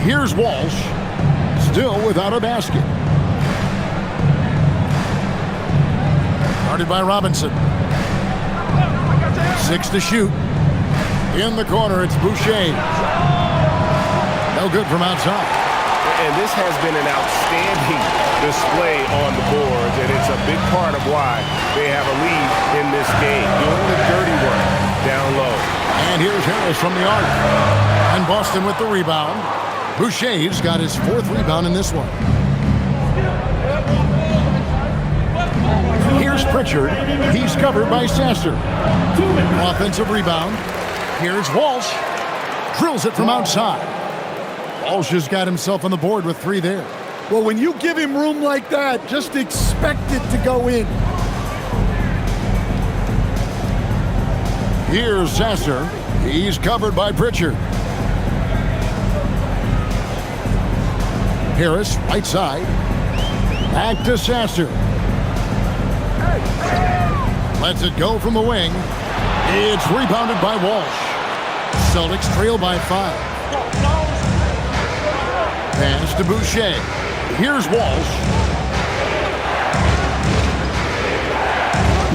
Here's Walsh, still without a basket. Guarded by Robinson. 6 to shoot. In the corner, it's Boucher. No good from outside. And this has been an outstanding display on the boards, and it's a big part of why they have a lead in this game. Doing the dirty work down low. And here's Harris from the arc. And Boston with the rebound. Boucher's got his 4th rebound in this one. Here's Pritchard. He's covered by Sasser. Offensive rebound. Here's Walsh. Drills it from outside. Walsh has got himself on the board with 3 there. Well, when you give him room like that, just expect it to go in. Here's Sasser. He's covered by Pritchard. Harris, right side. Back to Sasser. Lets it go from the wing. It's rebounded by Walsh. Celtics trail by 5. Pass to Boucher. Here's Walsh.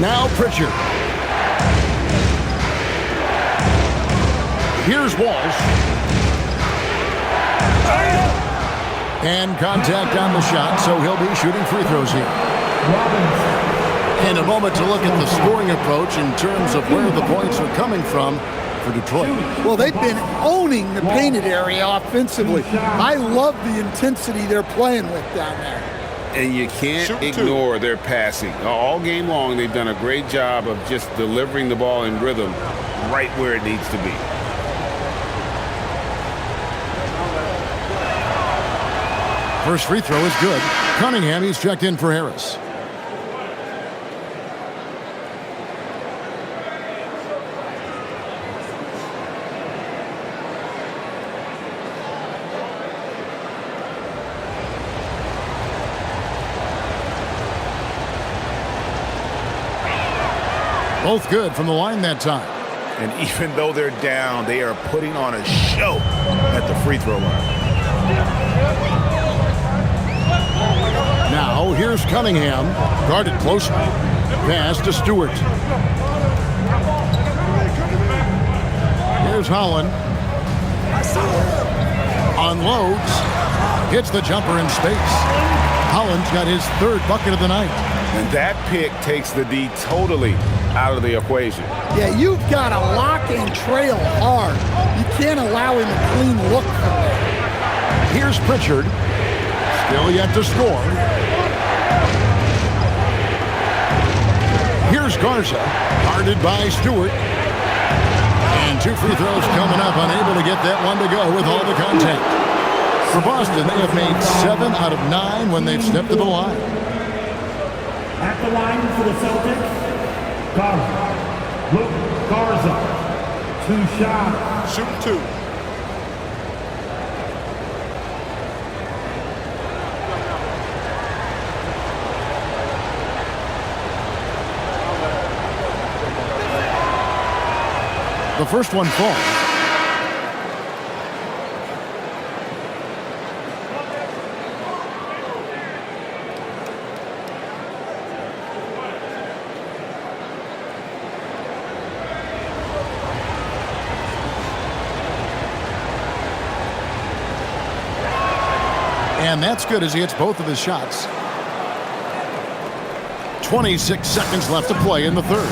Now Pritchard. Here's Walsh. And contact on the shot, so he'll be shooting free throws here. And a moment to look at the scoring approach in terms of where the points are coming from for Detroit. Well, they've been owning the painted area offensively. I love the intensity they're playing with down there. And you can't ignore their passing. All game long, they've done a great job of just delivering the ball in rhythm right where it needs to be. First free throw is good. Cunningham, he's checked in for Harris. Both good from the line that time. And even though they're down, they are putting on a show at the free throw line. Now, here's Cunningham, guarded closely. Pass to Stewart. Here's Holland. Unloads. Hits the jumper in space. Holland's got his 3rd bucket of the night. And that pick takes the D totally out of the equation. Yeah, you've got to lock and trail hard. You can't allow him a clean look from there. Here's Pritchard. Still yet to score. Here's Garza, guarded by Stewart. And 2 free throws coming up, unable to get that one to go with all the contact. For Boston, they have made 7 out of 9 when they've stepped to the line. At the line for the Celtics, Garza. Look, Garza. 2 shots. Shoot 2. The first one falls. And that's good as he hits both of his shots. 26 seconds left to play in the third.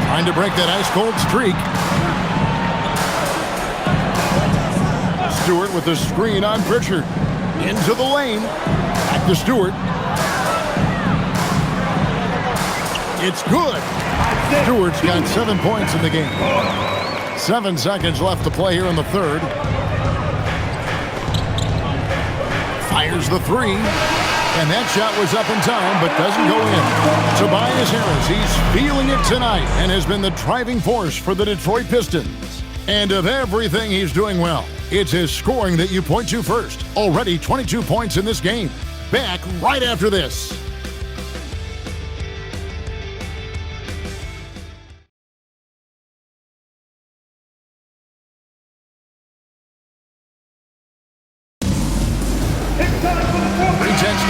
Trying to break that ice-cold streak. Stewart with the screen on Pritchard. Into the lane. Back to Stewart. It's good. Stewart's got 7 points in the game. 7 seconds left to play here in the third. Fires the three. And that shot was up in time, but doesn't go in. Tobias Harris, he's feeling it tonight and has been the driving force for the Detroit Pistons. And of everything he's doing well, it's his scoring that you point to first. Already 22 points in this game. Back right after this.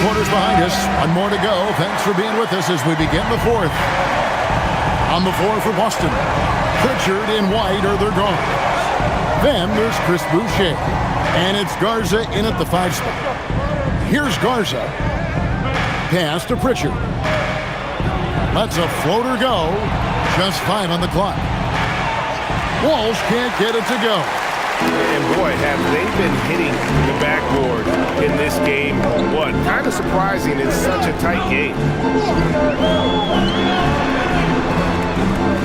Quarters behind us. One more to go. Thanks for being with us as we begin the fourth. On the floor for Boston, Pritchard and White are they're gone. Then there's Chris Boucher. And it's Garza in at the 5 spot. Here's Garza. Pass to Pritchard. Lets a floater go. Just 5 on the clock. Walsh can't get it to go. And boy, have they been hitting the backboard in this game. What? Kind of surprising in such a tight game.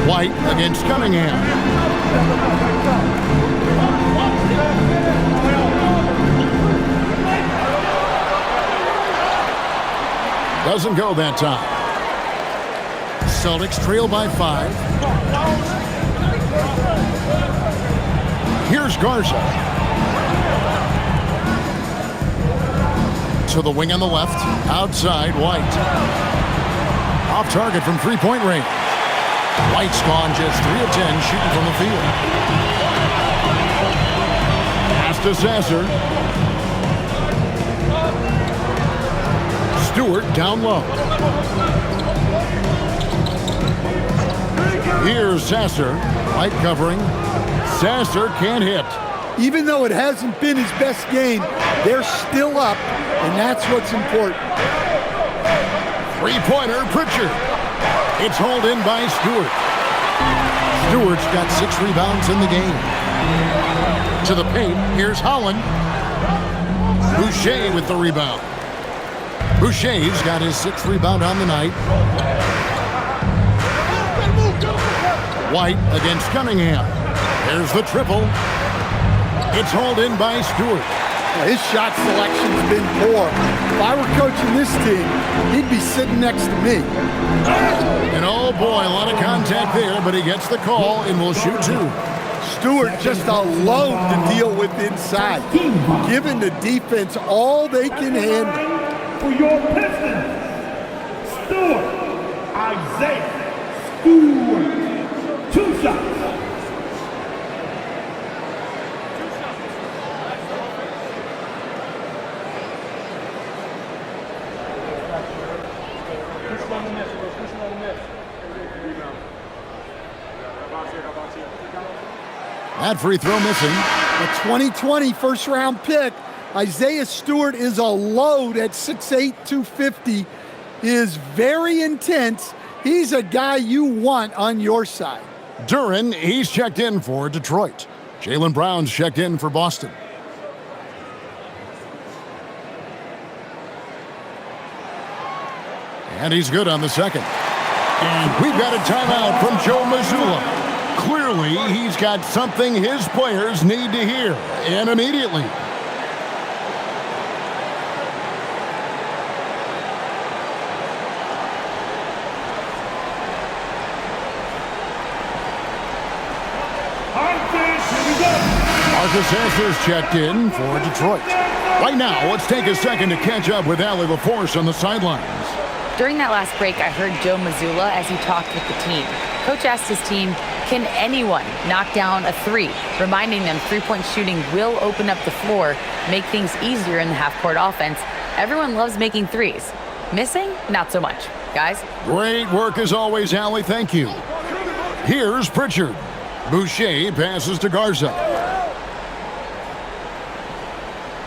White against Cunningham. Doesn't go that time. Celtics trail by 5. Here's Garza. To the wing on the left. Outside, White. Off target from three-point range. White's gone just 3 of 10 shooting from the field. Pass to Sasser. Stewart down low. Here's Sasser. White covering. Sasser can't hit. Even though it hasn't been his best game, they're still up, and that's what's important. Three-pointer, Pritchard. It's hauled in by Stewart. Stewart's got 6 rebounds in the game. To the paint, here's Holland. Boucher with the rebound. Boucher's got his 6th rebound on the night. White against Cunningham. There's the triple. It's hauled in by Stewart. His shot selection's been poor. If I were coaching this team, he'd be sitting next to me. And oh boy, a lot of contact there, but he gets the call and will shoot 2. Stewart just a load to deal with inside, giving the defense all they can handle. For your Pistons, Stewart, Isaiah Stewart, 2 shots. That free throw missing. A 2020 first-round pick. Isaiah Stewart is a load at 6'8", 250. He is very intense. He's a guy you want on your side. Duren, he's checked in for Detroit. Jaylen Brown's checked in for Boston. And he's good on the second. And we've got a timeout from Joe Mazzulla. Clearly, he's got something his players need to hear, and immediately. Marcus Sasser's checked in for Detroit. Right now, let's take a second to catch up with Allie LaForce on the sidelines. During that last break, I heard Joe Mazzulla as he talked with the team. Coach asked his team, can anyone knock down a three? Reminding them three-point shooting will open up the floor, make things easier in the half-court offense. Everyone loves making threes. Missing? Not so much. Guys? Great work as always, Allie. Thank you. Here's Pritchard. Boucher passes to Garza.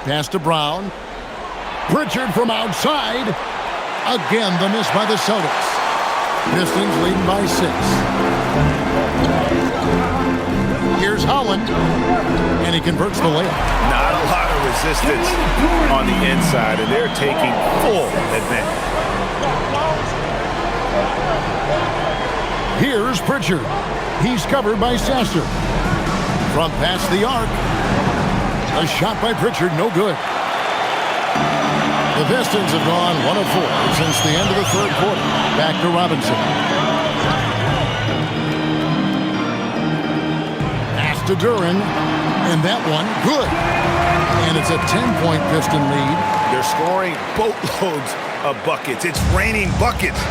Pass to Brown. Pritchard from outside. Again, the miss by the Celtics. Pistons leading by 6. Here's Holland. And he converts the layup. Not a lot of resistance on the inside, and they're taking full advantage. Here's Pritchard. He's covered by Sasser. From past the arc. A shot by Pritchard, no good. The Pistons have gone 1 of 4 since the end of the third quarter. Back to Robinson. Pass to Duran. And that one, good. And it's a 10-point Piston lead. They're scoring boatloads of buckets. It's raining buckets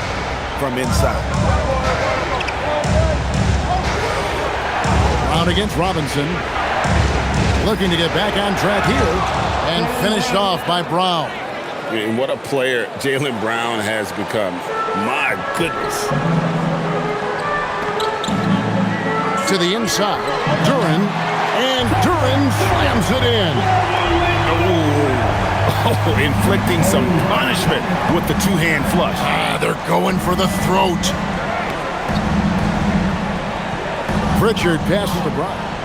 from inside. Brown against Robinson. Looking to get back on track here. And finished off by Brown. And what a player Jaylen Brown has become. My goodness. To the inside. Duran. And Duran slams it in. Oh, inflicting some punishment with the two-hand flush. They're going for the throat. Pritchard passes to Brown.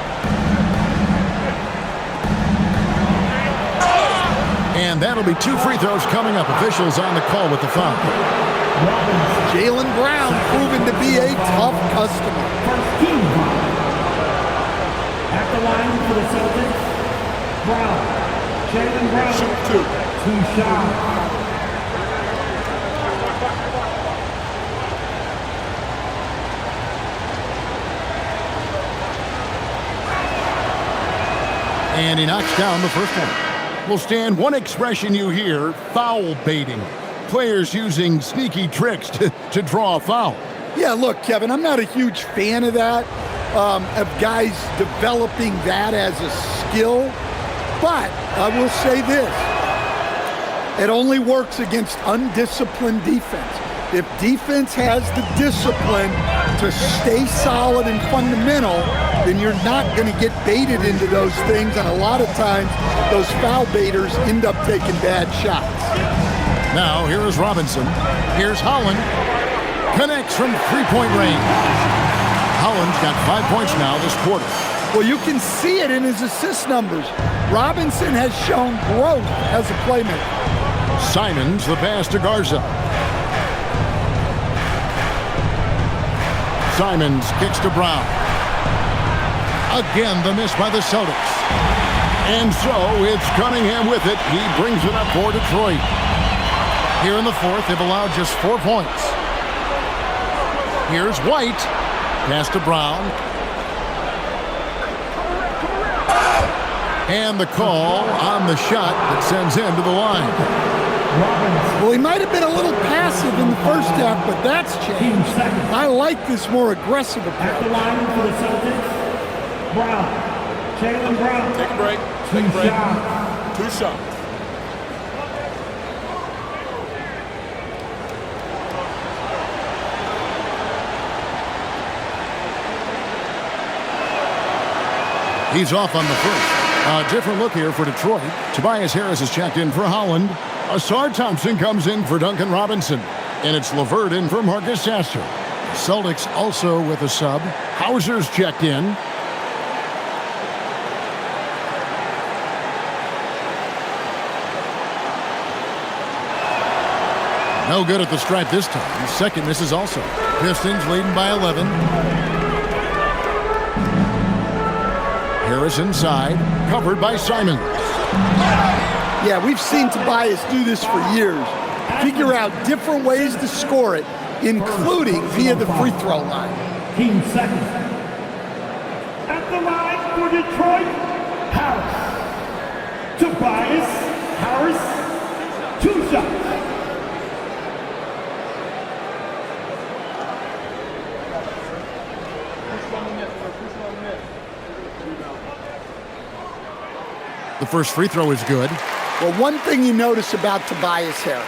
And that'll be 2 free throws coming up. Officials on the call with the foul. Jaylen Brown proven to be a tough customer. At the line for the Celtics, Brown. Jaylen Brown. Shoot 2. 2 shots. And he knocks down the first one. Well, Stan, one expression you hear, foul baiting. Players using sneaky tricks to draw a foul. Yeah, look, Kevin, I'm not a huge fan of that, of guys developing that as a skill. But I will say this. It only works against undisciplined defense. If defense has the discipline to stay solid and fundamental, then you're not going to get baited into those things. And a lot of times, those foul baiters end up taking bad shots. Now, here is Robinson. Here's Holland. Connects from three-point range. Holland's got 5 points now this quarter. Well, you can see it in his assist numbers. Robinson has shown growth as a playmaker. Simons, the pass to Garza. Simons kicks to Brown. Again, the miss by the Celtics. And so it's Cunningham with it. He brings it up for Detroit. Here in the fourth, they've allowed just 4 points. Here's White. Pass to Brown. And the call on the shot that sends him to the line. Well, he might have been a little passive in the first half, but that's changed. I like this more aggressive approach. At the line for the Celtics, Brown. Jaylen Brown. Take a break. Take a break. 2 shots. He's off on the first. A different look here for Detroit. Tobias Harris is checked in for Holland. Asar Thompson comes in for Duncan Robinson. And it's LeVert in for Marcus Sasser. Celtics also with a sub. Hauser's checked in. No good at the stripe this time. The second misses also. Pistons leading by 11. Harris inside, covered by Simons. Yeah, we've seen Tobias do this for years. Figure out different ways to score it, including via the free throw line. 15 seconds. At the line for Detroit, Harris. Tobias Harris, 2 shots. The first free throw is good. Well, one thing you notice about Tobias Harris,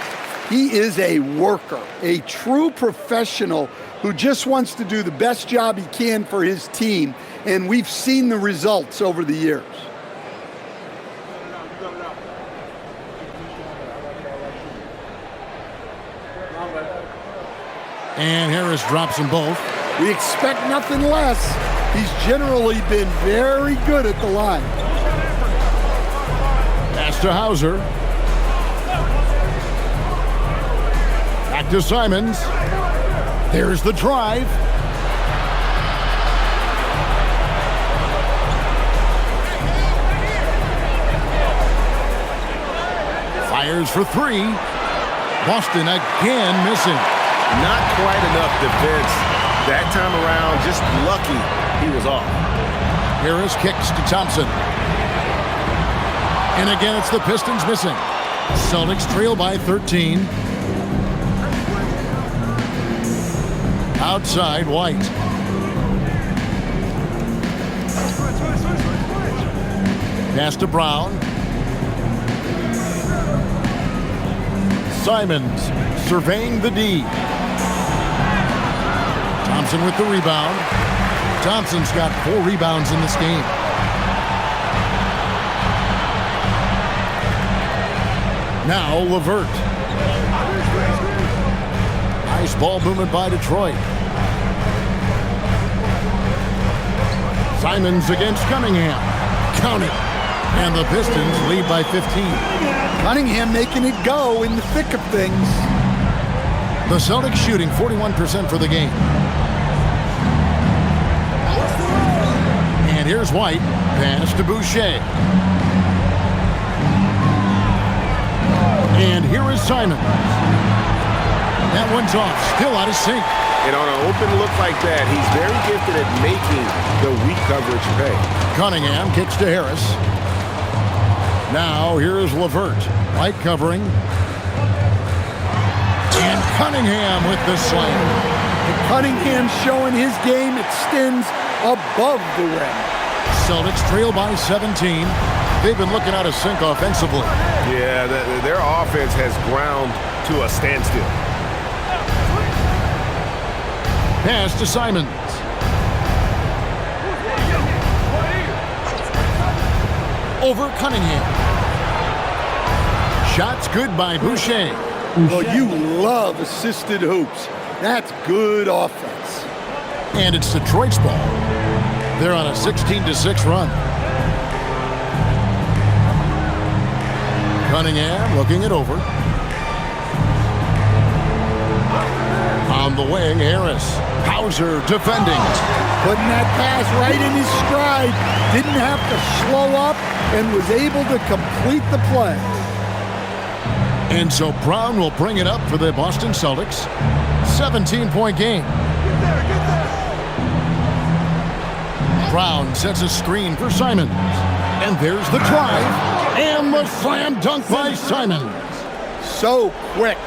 he is a worker, a true professional who just wants to do the best job he can for his team, and we've seen the results over the years. And Harris drops them both. We expect nothing less. He's generally been very good at the line. Pass to Hauser. Back to Simons. There's the drive. Fires for 3. Boston again missing. Not quite enough defense. That time around, just lucky he was off. Harris kicks to Thompson. And again, it's the Pistons missing. Celtics trail by 13. Outside, White. Pass to Brown. Simons surveying the D. Thompson with the rebound. Thompson's got 4 rebounds in this game. Now LeVert. Nice ball movement by Detroit. Simons against Cunningham. Count it. And the Pistons lead by 15. Cunningham making it go in the thick of things. The Celtics shooting 41% for the game. And here's White. Pass to Boucher. And here is Simons. That one's off. Still out of sync. And on an open look like that, he's very gifted at making the weak coverage pay. Cunningham kicks to Harris. Now here is LeVert. White covering. And Cunningham with the slam. And Cunningham showing his game extends above the rim. Celtics trail by 17. They've been looking out of sync offensively. Yeah, their offense has ground to a standstill. Pass to Simons. Over Cunningham. Shots good by Boucher. Well, you love assisted hoops. That's good offense. And it's Detroit's ball. They're on a 16-6 run. Cunningham looking it over. On the wing, Harris. Hauser defending. Putting that pass right in his stride. Didn't have to slow up and was able to complete the play. And so Brown will bring it up for the Boston Celtics. 17-point game. Brown sets a screen for Simons. And there's the drive. And the slam dunk by Simons. So quick.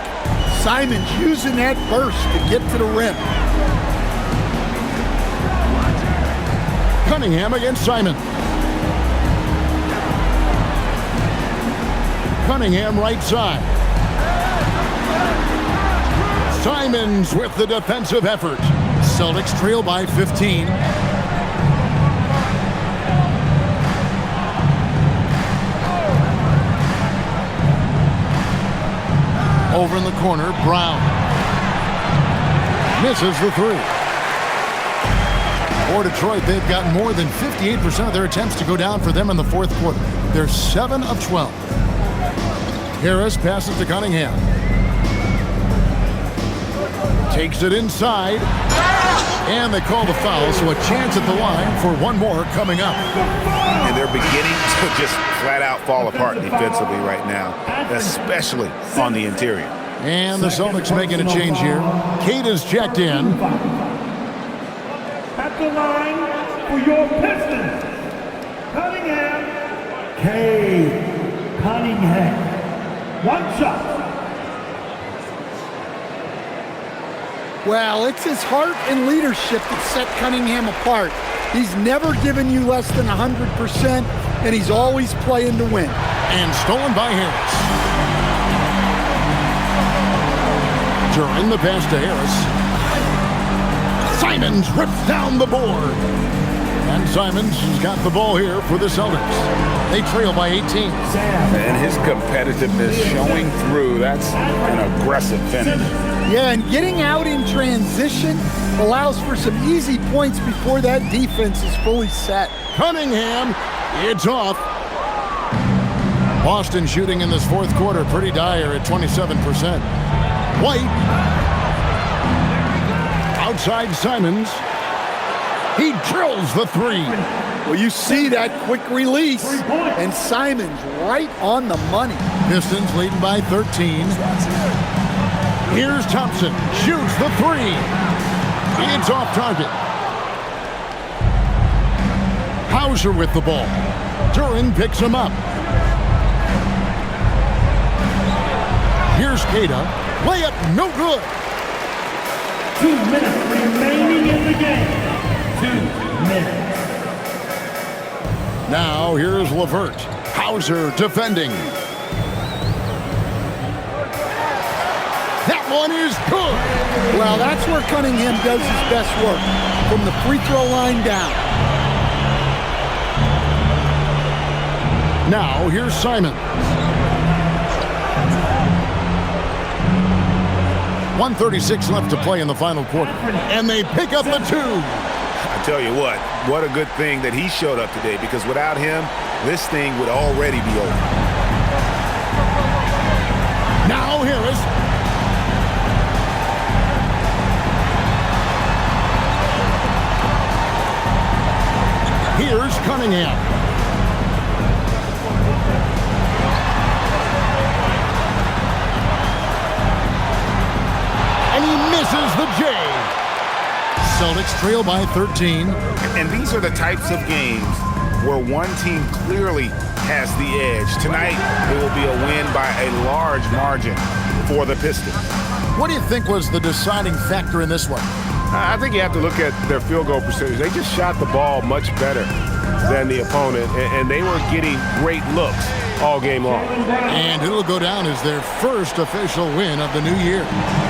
Simons using that burst to get to the rim. Cunningham against Simons. Cunningham right side. Simons with the defensive effort. Celtics trail by 15. Over in the corner, Brown. Misses the 3. For Detroit, they've got more than 58% of their attempts to go down for them in the fourth quarter. They're 7 of 12. Harris passes to Cunningham. Takes it inside. And they call the foul, so a chance at the line for one more coming up. And they're beginning to just flat out fall apart defensively right now, especially on the interior. And the Celtics making a change here. Kate is checked in. At the line for your Pistons, Cunningham, Cunningham. One shot. Well, it's his heart and leadership that set Cunningham apart. He's never given you less than 100%, and he's always playing to win. And stolen by Harris. During the pass to Harris. Simons rips down the board. And Simons has got the ball here for the Celtics. They trail by 18. And his competitiveness showing through. That's an aggressive finish. Yeah, and getting out in transition allows for some easy points before that defense is fully set. Cunningham, it's off. Boston shooting in this fourth quarter pretty dire at 27%. White. Outside Simons. He drills the three. Well, you see that quick release, and Simons right on the money. Pistons leading by 13. Here's Thompson, shoots the three. It's off target. Hauser with the ball. Duran picks him up. Here's Kata. Layup, no good. 2 minutes remaining in the game. 2 minutes. Now here's LeVert. Hauser defending. That one is good. Well, that's where Cunningham does his best work, from the free throw line down. Now here's Simon. 1:36 left to play in the final quarter. And they pick up the two. I tell you what a good thing that he showed up today, because without him, this thing would already be over. Now Harris. Here's Cunningham. And he misses the J. Celtics trail by 13. And these are the types of games where one team clearly has the edge. Tonight, it will be a win by a large margin for the Pistons. What do you think was the deciding factor in this one? I think you have to look at their field goal percentage. They just shot the ball much better than the opponent, and they were getting great looks all game long. And it'll go down as their first official win of the new year.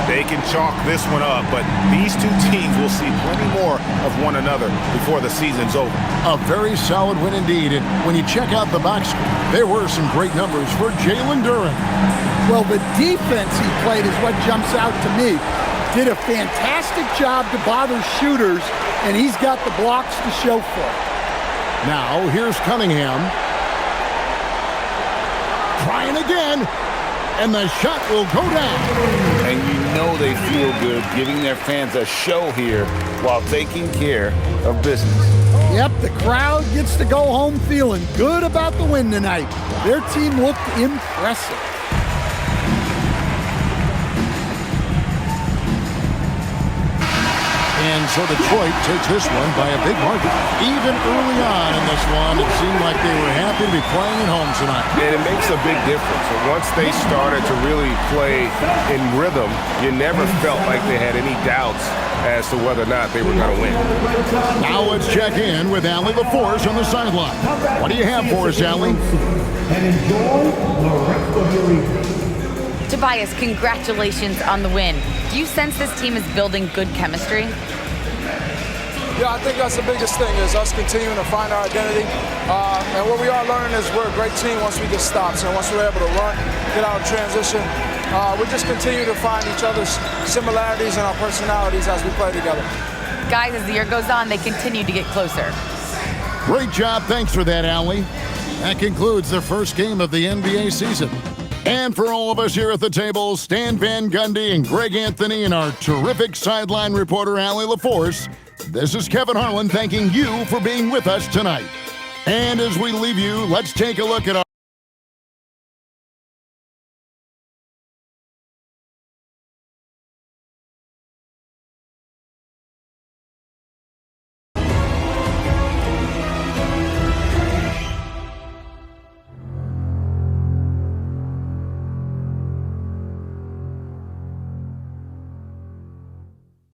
They can chalk this one up, but these two teams will see plenty more of one another before the season's over. A very solid win indeed. And when you check out the box score, there were some great numbers for Jalen Duran. Well, the defense he played is what jumps out to me. Did a fantastic job to bother shooters, and he's got the blocks to show for it. Now, here's Cunningham. Trying again, and the shot will go down. And you know they feel good giving their fans a show here while taking care of business. Yep, the crowd gets to go home feeling good about the win tonight. Their team looked impressive. And so Detroit takes this one by a big margin. Even early on in this one, it seemed like they were happy to be playing at home tonight. And it makes a big difference. And once they started to really play in rhythm, you never felt like they had any doubts as to whether or not they were going to win. Now let's check in with Allie LaForce on the sideline. What do you have for us, Allie? And enjoy the rest of your evening. Tobias, congratulations on the win. Do you sense this team is building good chemistry? Yeah, I think that's the biggest thing, is us continuing to find our identity. And what we are learning is we're a great team once we get stops. And once we're able to run, get out of transition, we just continue to find each other's similarities and our personalities as we play together. Guys, as the year goes on, they continue to get closer. Great job. Thanks for that, Allie. That concludes the first game of the NBA season. And for all of us here at the table, Stan Van Gundy and Greg Anthony and our terrific sideline reporter, Allie LaForce, this is Kevin Harlan thanking you for being with us tonight. And as we leave you, let's take a look at our